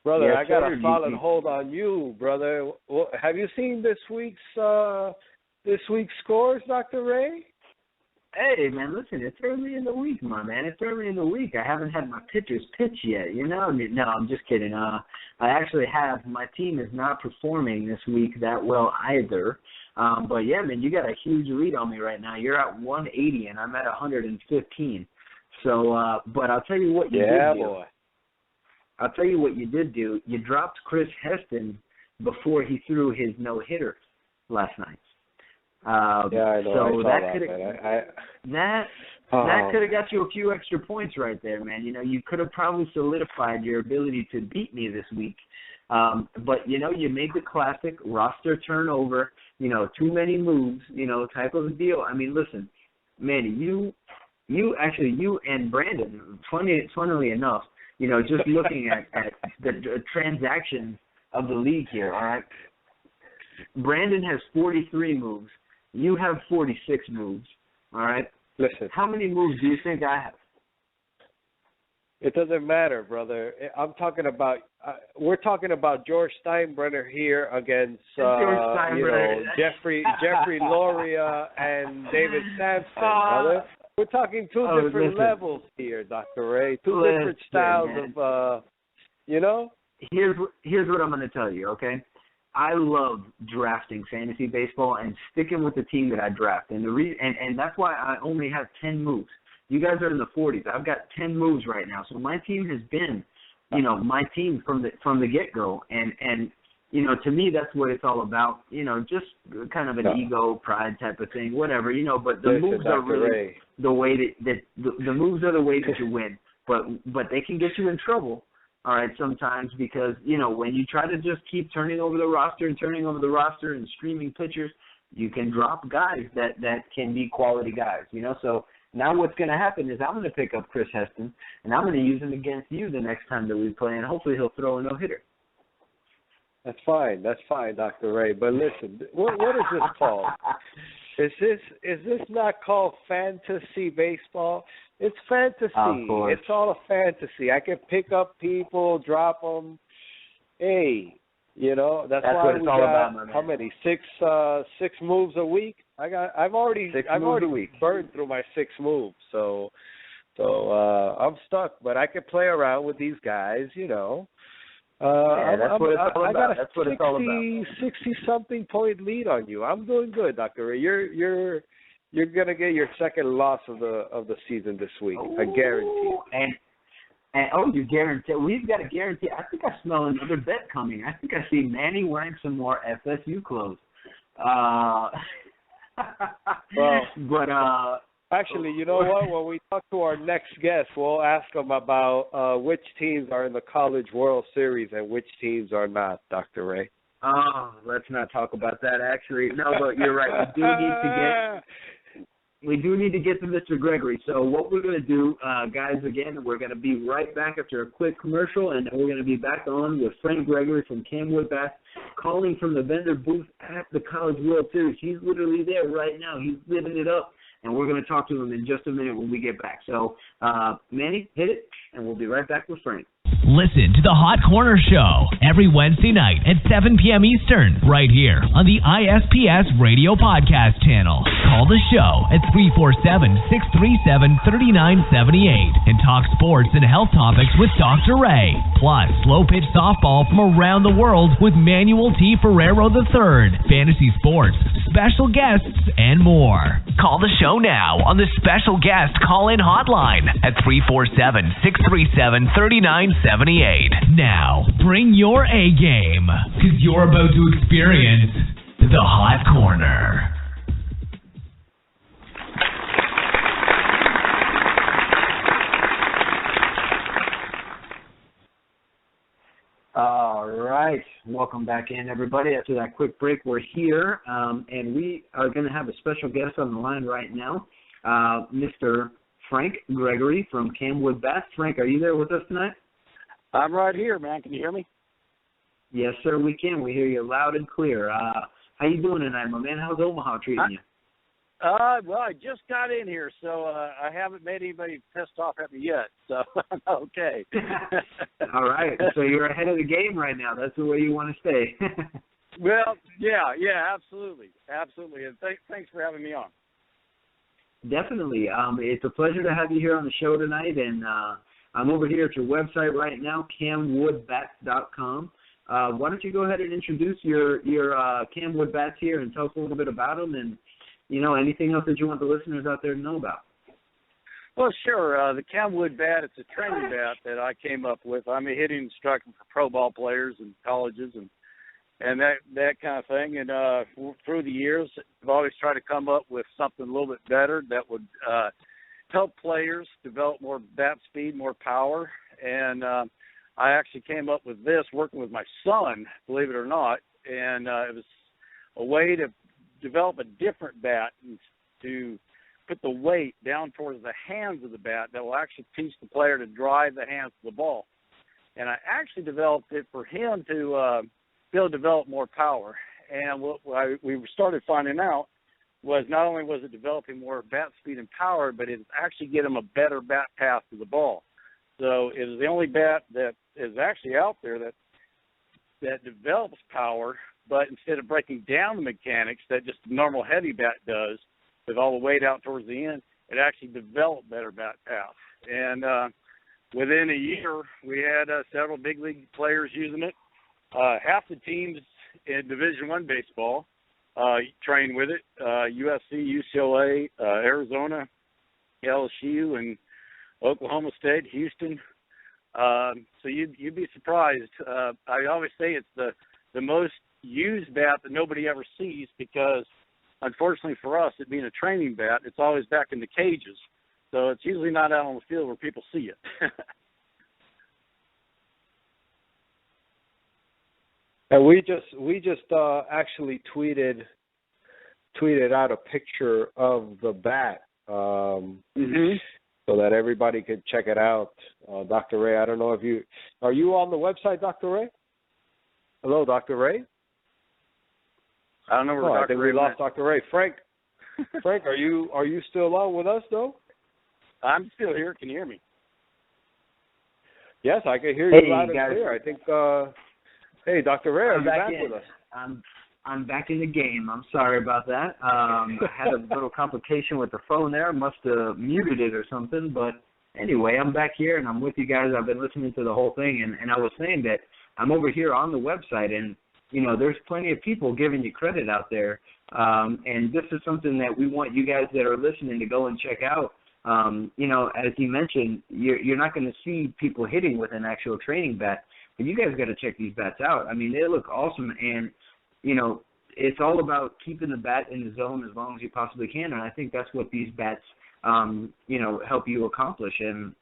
Brother, Yes, I got sir. a solid hold on you, brother. Well, have you seen this week's scores, Dr. Ray? Hey, man, listen, it's early in the week, my man. It's early in the week. I haven't had my pitchers pitch yet, you know? No, I'm just kidding. I actually have. My team is not performing this week that well either. But, yeah, man, you got a huge lead on me right now. You're at 180, and I'm at 115. So, but I'll tell you what you did do. Yeah, boy. I'll tell you what you did do. You dropped Chris Heston before he threw his no-hitter last night. Yeah, I know. So that could have got you a few extra points right there, man. You know, you could have probably solidified your ability to beat me this week. But, you know, you made the classic roster turnover, you know, too many moves, you know, type of deal. I mean, listen, Manny, you and Brandon, funnily enough, you know, just looking at the transactions of the league here, all right? Brandon has 43 moves. You have 46 moves, all right? Listen. How many moves do you think I have? It doesn't matter, brother. I'm talking about we're talking about George Steinbrenner here against Jeffrey Loria and David Sampson, brother. We're talking two different levels here, Dr. Ray. Two different styles of you know? Here's what I'm going to tell you, okay? I love drafting fantasy baseball and sticking with the team that I draft. And and that's why I only have 10 moves. You guys are in the 40s. I've got 10 moves right now. So my team has been, you know, my team from the get-go. And you know, to me, that's what it's all about. You know, just kind of an ego, pride type of thing, whatever. You know, but the moves are really the way that the moves are the way that you win. But they can get you in trouble. All right, sometimes because, you know, when you try to just keep turning over the roster and streaming pitchers, you can drop guys that can be quality guys, you know. So now what's going to happen is I'm going to pick up Chris Heston, and I'm going to use him against you the next time that we play, and hopefully he'll throw a no-hitter. That's fine, Dr. Ray. But listen, what is this called? Is this not called fantasy baseball? It's fantasy. It's all a fantasy. I can pick up people, drop them. Hey, you know that's why what it's we all got about, how many 6 moves a week. I've already burned through my 6 moves. So I'm stuck. But I can play around with these guys. You know. That's what it's all about. I got a that's what it's all about. 60-something point lead on you. I'm doing good, Dr. Ray. You're gonna get your second loss of the season this week. I guarantee. And you guarantee? We've got a guarantee. I think I smell another bet coming. I think I see Manny wearing some more FSU clothes. Actually, you know what? When we talk to our next guest, we'll ask them about which teams are in the College World Series and which teams are not, Dr. Ray. Oh, let's not talk about that, actually. No, but you're right. We do need to get to Mr. Gregory. So what we're going to do, guys, again, we're going to be right back after a quick commercial, and we're going to be back on with Frank Gregory from CAMWOOD Bass, calling from the vendor booth at the College World Series. He's literally there right now. He's living it up. And we're going to talk to him in just a minute when we get back. So, Manny, hit it, and we'll be right back with Frank. Listen to the Hot Corner Show every Wednesday night at 7 p.m. Eastern, right here on the ISPS Radio Podcast channel. Call the show at 347-637-3978 and talk sports and health topics with Dr. Ray. Plus, slow pitch softball from around the world with Manuel T. Ferrero III, fantasy sports, special guests, and more. Call the show now on the special guest call-in hotline at 347-637-3978. Now, bring your A game, because you're about to experience the Hot Corner. All right. Welcome back in, everybody. After that quick break, we're here, and we are going to have a special guest on the line right now, Mr. Frank Gregory from CAMWOOD Bass. Frank, are you there with us tonight? I'm right here, man. Can you hear me? Yes, sir, we can. We hear you loud and clear. How you doing tonight, my man? How's Omaha treating you? Well, I just got in here, so I haven't made anybody pissed off at me yet, so I'm okay. All right. So you're ahead of the game right now. That's the way you want to stay. Well, yeah, absolutely. And thanks for having me on. Definitely. It's a pleasure to have you here on the show tonight, and I'm over here at your website right now, CAMWOODbats.com. Why don't you go ahead and introduce your CAMWOOD bats here and tell us a little bit about them and, anything else that you want the listeners out there to know about. Well, sure. The CAMWOOD bat, it's a training bat that I came up with. I'm a hitting instructor for pro ball players and colleges and that kind of thing. And through the years, I've always tried to come up with something a little bit better that would help players develop more bat speed, more power. And I actually came up with this working with my son, believe it or not. And it was a way to develop a different bat and to put the weight down towards the hands of the bat that will actually teach the player to drive the hands of the ball. And I actually developed it for him to be able to develop more power. And what we started finding out was not only was it developing more bat speed and power, but it actually get him a better bat path to the ball. So it is the only bat that is actually out there that develops power, but instead of breaking down the mechanics that just a normal heavy bat does with all the weight out towards the end, it actually developed better bat path. And within a year, we had several big league players using it. Half the teams in Division I baseball train with it, USC, UCLA, Arizona, LSU, and Oklahoma State, Houston. So you'd be surprised. I always say it's the most used bat that nobody ever sees because, unfortunately for us, it being a training bat, it's always back in the cages. So it's usually not out on the field where people see it. And we just actually tweeted out a picture of the bat so that everybody could check it out. Dr. Ray, I don't know if are you on the website, Dr. Ray? Hello, Dr. Ray? I don't know where I think we lost Dr. Ray. Frank, are you still on with us though? I'm still here. Can you hear me? Yes, I can hear you loud and clear. I think. Hey, Dr. Ray, are you back with us? I'm back in the game. I'm sorry about that. I had a little complication with the phone there. I must have muted it or something. But anyway, I'm back here, and I'm with you guys. I've been listening to the whole thing, and I was saying that I'm over here on the website, and, there's plenty of people giving you credit out there. And this is something that we want you guys that are listening to go and check out. As you mentioned, you're not going to see people hitting with an actual training bat. But you guys got to check these bats out. I mean, they look awesome, and, it's all about keeping the bat in the zone as long as you possibly can, and I think that's what these bats, help you accomplish. And,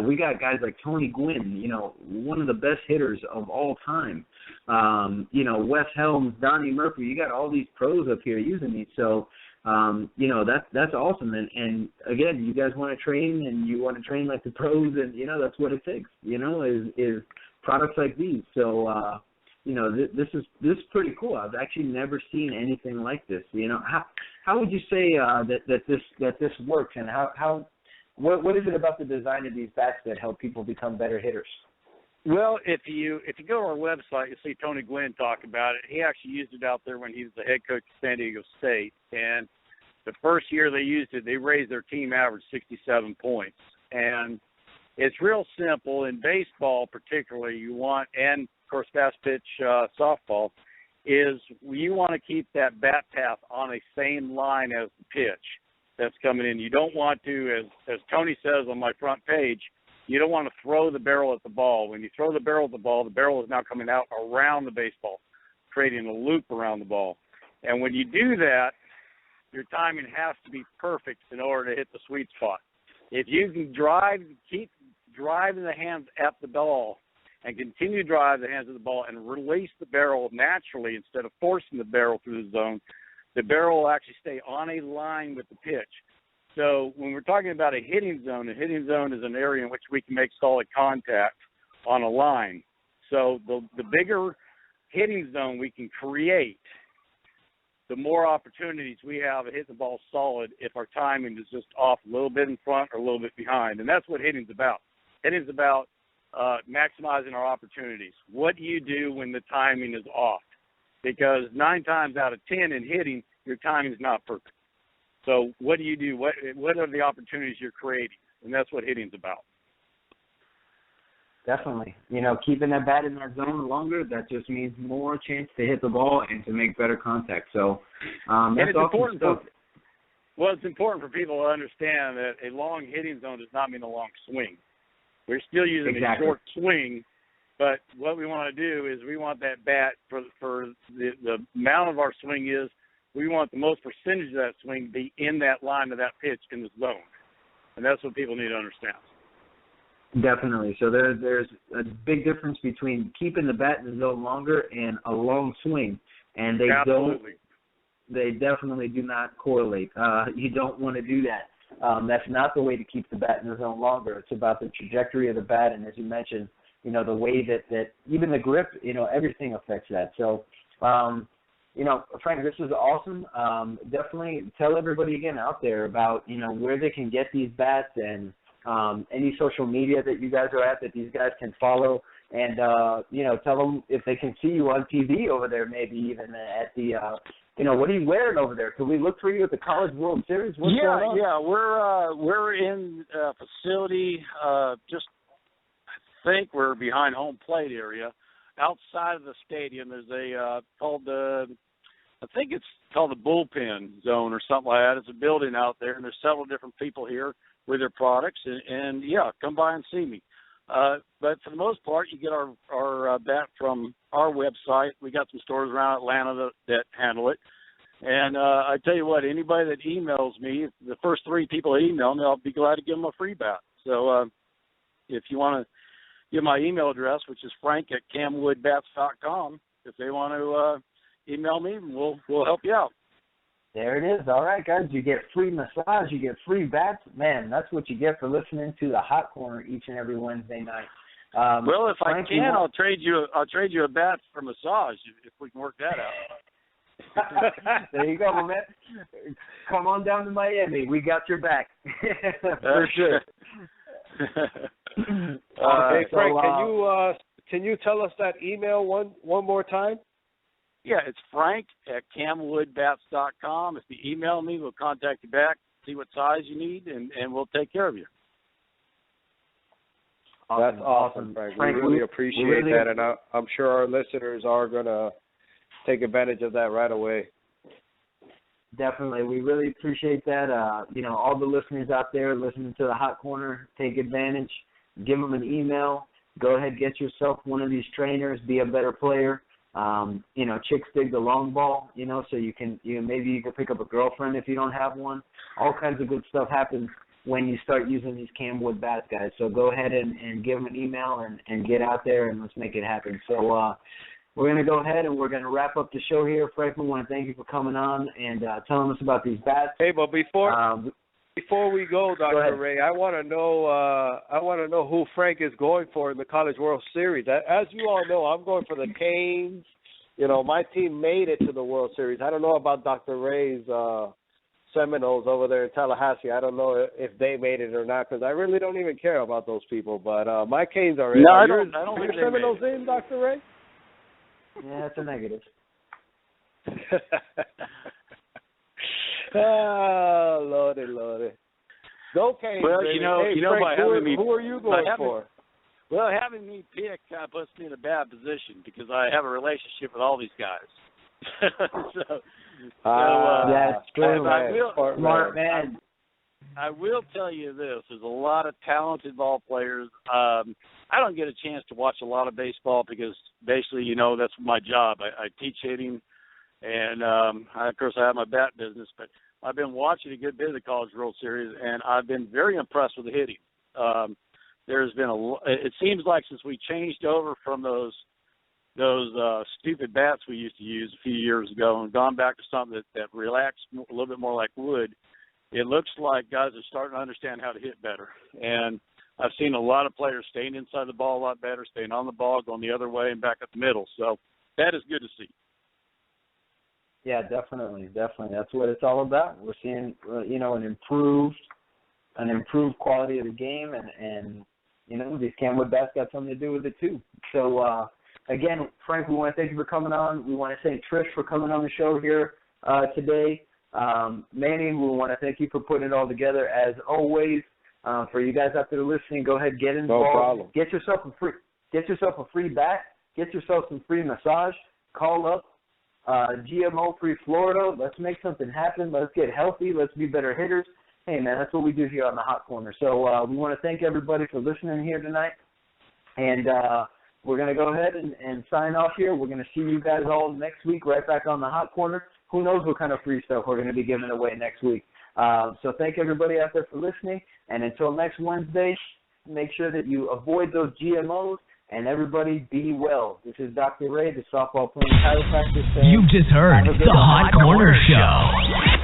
we got guys like Tony Gwynn, one of the best hitters of all time. Wes Helms, Donnie Murphy, you got all these pros up here using these. So, that's awesome. And again, you guys want to train, and you want to train like the pros, and, that's what it takes, is products like these. So, this is pretty cool. I've actually never seen anything like this. How would you say that this works, and what is it about the design of these bats that help people become better hitters? Well, if you go to our website, you'll see Tony Gwynn talk about it. He actually used it out there when he was the head coach of San Diego State, and the first year they used it, they raised their team average 67 points. And it's real simple. In baseball particularly, you want, and of course fast pitch softball, is you want to keep that bat path on a same line as the pitch that's coming in. You don't want to, as Tony says on my front page, you don't want to throw the barrel at the ball. When you throw the barrel at the ball is now coming out around the baseball, creating a loop around the ball. And when you do that, your timing has to be perfect in order to hit the sweet spot. If you can keep driving the hands at the ball and continue to drive the hands of the ball and release the barrel naturally instead of forcing the barrel through the zone, the barrel will actually stay on a line with the pitch. So when we're talking about a hitting zone is an area in which we can make solid contact on a line. So the bigger hitting zone we can create, the more opportunities we have of hitting the ball solid if our timing is just off a little bit in front or a little bit behind. And that's what hitting's about. Hitting's about maximizing our opportunities. What do you do when the timing is off? Because 9 times out of 10 in hitting, your timing is not perfect. So what do you do? What are the opportunities you're creating? And that's what hitting's about. Definitely. Keeping that bat in our zone longer, that just means more chance to hit the ball and to make better contact. So that's it's important stuff. It's important for people to understand that a long hitting zone does not mean a long swing. We're still using a short swing, but what we want to do is we want that bat for the amount of our swing is, we want the most percentage of that swing to be in that line of that pitch in the zone. And that's what people need to understand. Definitely. So there's a big difference between keeping the bat in the zone longer and a long swing, and they definitely do not correlate. You don't want to do that. That's not the way to keep the bat in the zone longer. It's about the trajectory of the bat, and as you mentioned, the way that even the grip, everything affects that. So, Frank, this is awesome. Definitely tell everybody again out there about where they can get these bats and any social media that you guys are at that these guys can follow, and tell them if they can see you on TV over there, maybe even at the what are you wearing over there? Can we look for you at the College World Series? What's going on? Yeah, we're in a facility. Just I think we're behind home plate area, outside of the stadium. There's a I think it's called the bullpen zone or something like that. It's a building out there, and there's several different people here with their products, and come by and see me. But for the most part, you get our bat from our website. We got some stores around Atlanta that handle it. And I tell you what, anybody that emails me, the first 3 people that email me, I'll be glad to give them a free bat. So if you want to give my email address, which is frank@camwoodbats.com, if they want to email me, we'll help you out. There it is. All right, guys, you get free massage, you get free bats. Man, that's what you get for listening to the Hot Corner each and every Wednesday night. Well, if Frank, I can, I'll trade you a bat for massage if we can work that out. There you go, my man. Come on down to Miami. We got your back. For sure. Hey, Frank, can you tell us that email one more time? Yeah, it's frank@camwoodbats.com. If you email me, we'll contact you back, see what size you need, and we'll take care of you. That's awesome, Frank. We really appreciate that, and I'm sure our listeners are going to take advantage of that right away. Definitely. We really appreciate that. All the listeners out there listening to the Hot Corner, take advantage. Give them an email. Go ahead, get yourself one of these trainers. Be a better player. Chicks dig the long ball, so you can pick up a girlfriend if you don't have one. All kinds of good stuff happens when you start using these CAMWOOD bats, guys. So go ahead and give them an email and get out there and let's make it happen. So we're going to go ahead and we're going to wrap up the show here. Frank, we want to thank you for coming on and telling us about these bats. Hey, but before we go, Dr. Ray, I want to know who Frank is going for in the College World Series. As you all know, I'm going for the Canes. My team made it to the World Series. I don't know about Dr. Ray's Seminoles over there in Tallahassee. I don't know if they made it or not because I really don't even care about those people. But my Canes are in. No, I don't think your Seminoles in, Dr. Ray? Yeah, it's a negative. Oh, Lordy. Okay. Well, Frank, by having me, who are you going for? Well, having me pick kind of puts me in a bad position because I have a relationship with all these guys. That's true. Smart man. I will tell you this: there's a lot of talented ball players. I don't get a chance to watch a lot of baseball because basically, that's my job. I teach hitting. And, of course, I have my bat business, but I've been watching a good bit of the College World Series, and I've been very impressed with the hitting. There's been it seems like since we changed over from those stupid bats we used to use a few years ago and gone back to something that relaxed a little bit more like wood, it looks like guys are starting to understand how to hit better. And I've seen a lot of players staying inside the ball a lot better, staying on the ball, going the other way and back up the middle. So that is good to see. Yeah, definitely. That's what it's all about. We're seeing, an improved quality of the game, and these CAMWOOD bats got something to do with it too. So, again, Frank, we want to thank you for coming on. We want to thank Trish for coming on the show here today. Manny, we want to thank you for putting it all together. As always, for you guys out there listening, go ahead, get involved. No problem. Get yourself a free bat. Get yourself some free massage. Call up GMO Free Florida. Let's make something happen. Let's get healthy. Let's be better hitters. Hey, man, that's what we do here on the Hot Corner. So we want to thank everybody for listening here tonight. And we're going to go ahead and sign off here. We're going to see you guys all next week right back on the Hot Corner. Who knows what kind of free stuff we're going to be giving away next week. So thank everybody out there for listening. And until next Wednesday, make sure that you avoid those GMOs. And everybody be well. This is Dr. Ray, the softball playing chiropractor. You've just heard the Hot Corner Show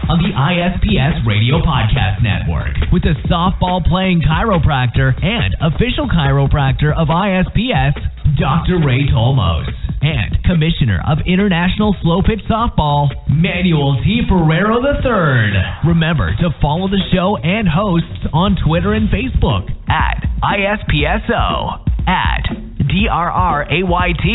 on the ISPS Radio Podcast Network with the softball playing chiropractor and official chiropractor of ISPS, Dr. Ray Tolmos, and Commissioner of International Slow Pitch Softball, Manuel T. Ferrero III. Remember to follow the show and hosts on Twitter and Facebook at ISPSO, at DRRAYT.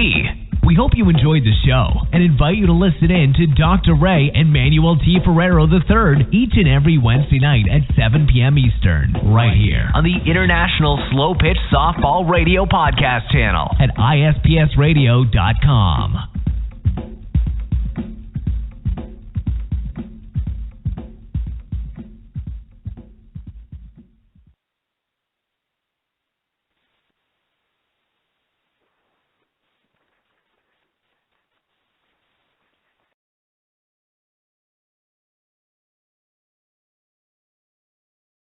We hope you enjoyed the show and invite you to listen in to Dr. Ray and Manuel T. Ferrero III each and every Wednesday night at 7 p.m. Eastern, right here on the International Slow Pitch Softball Radio Podcast channel at ISPSradio.com.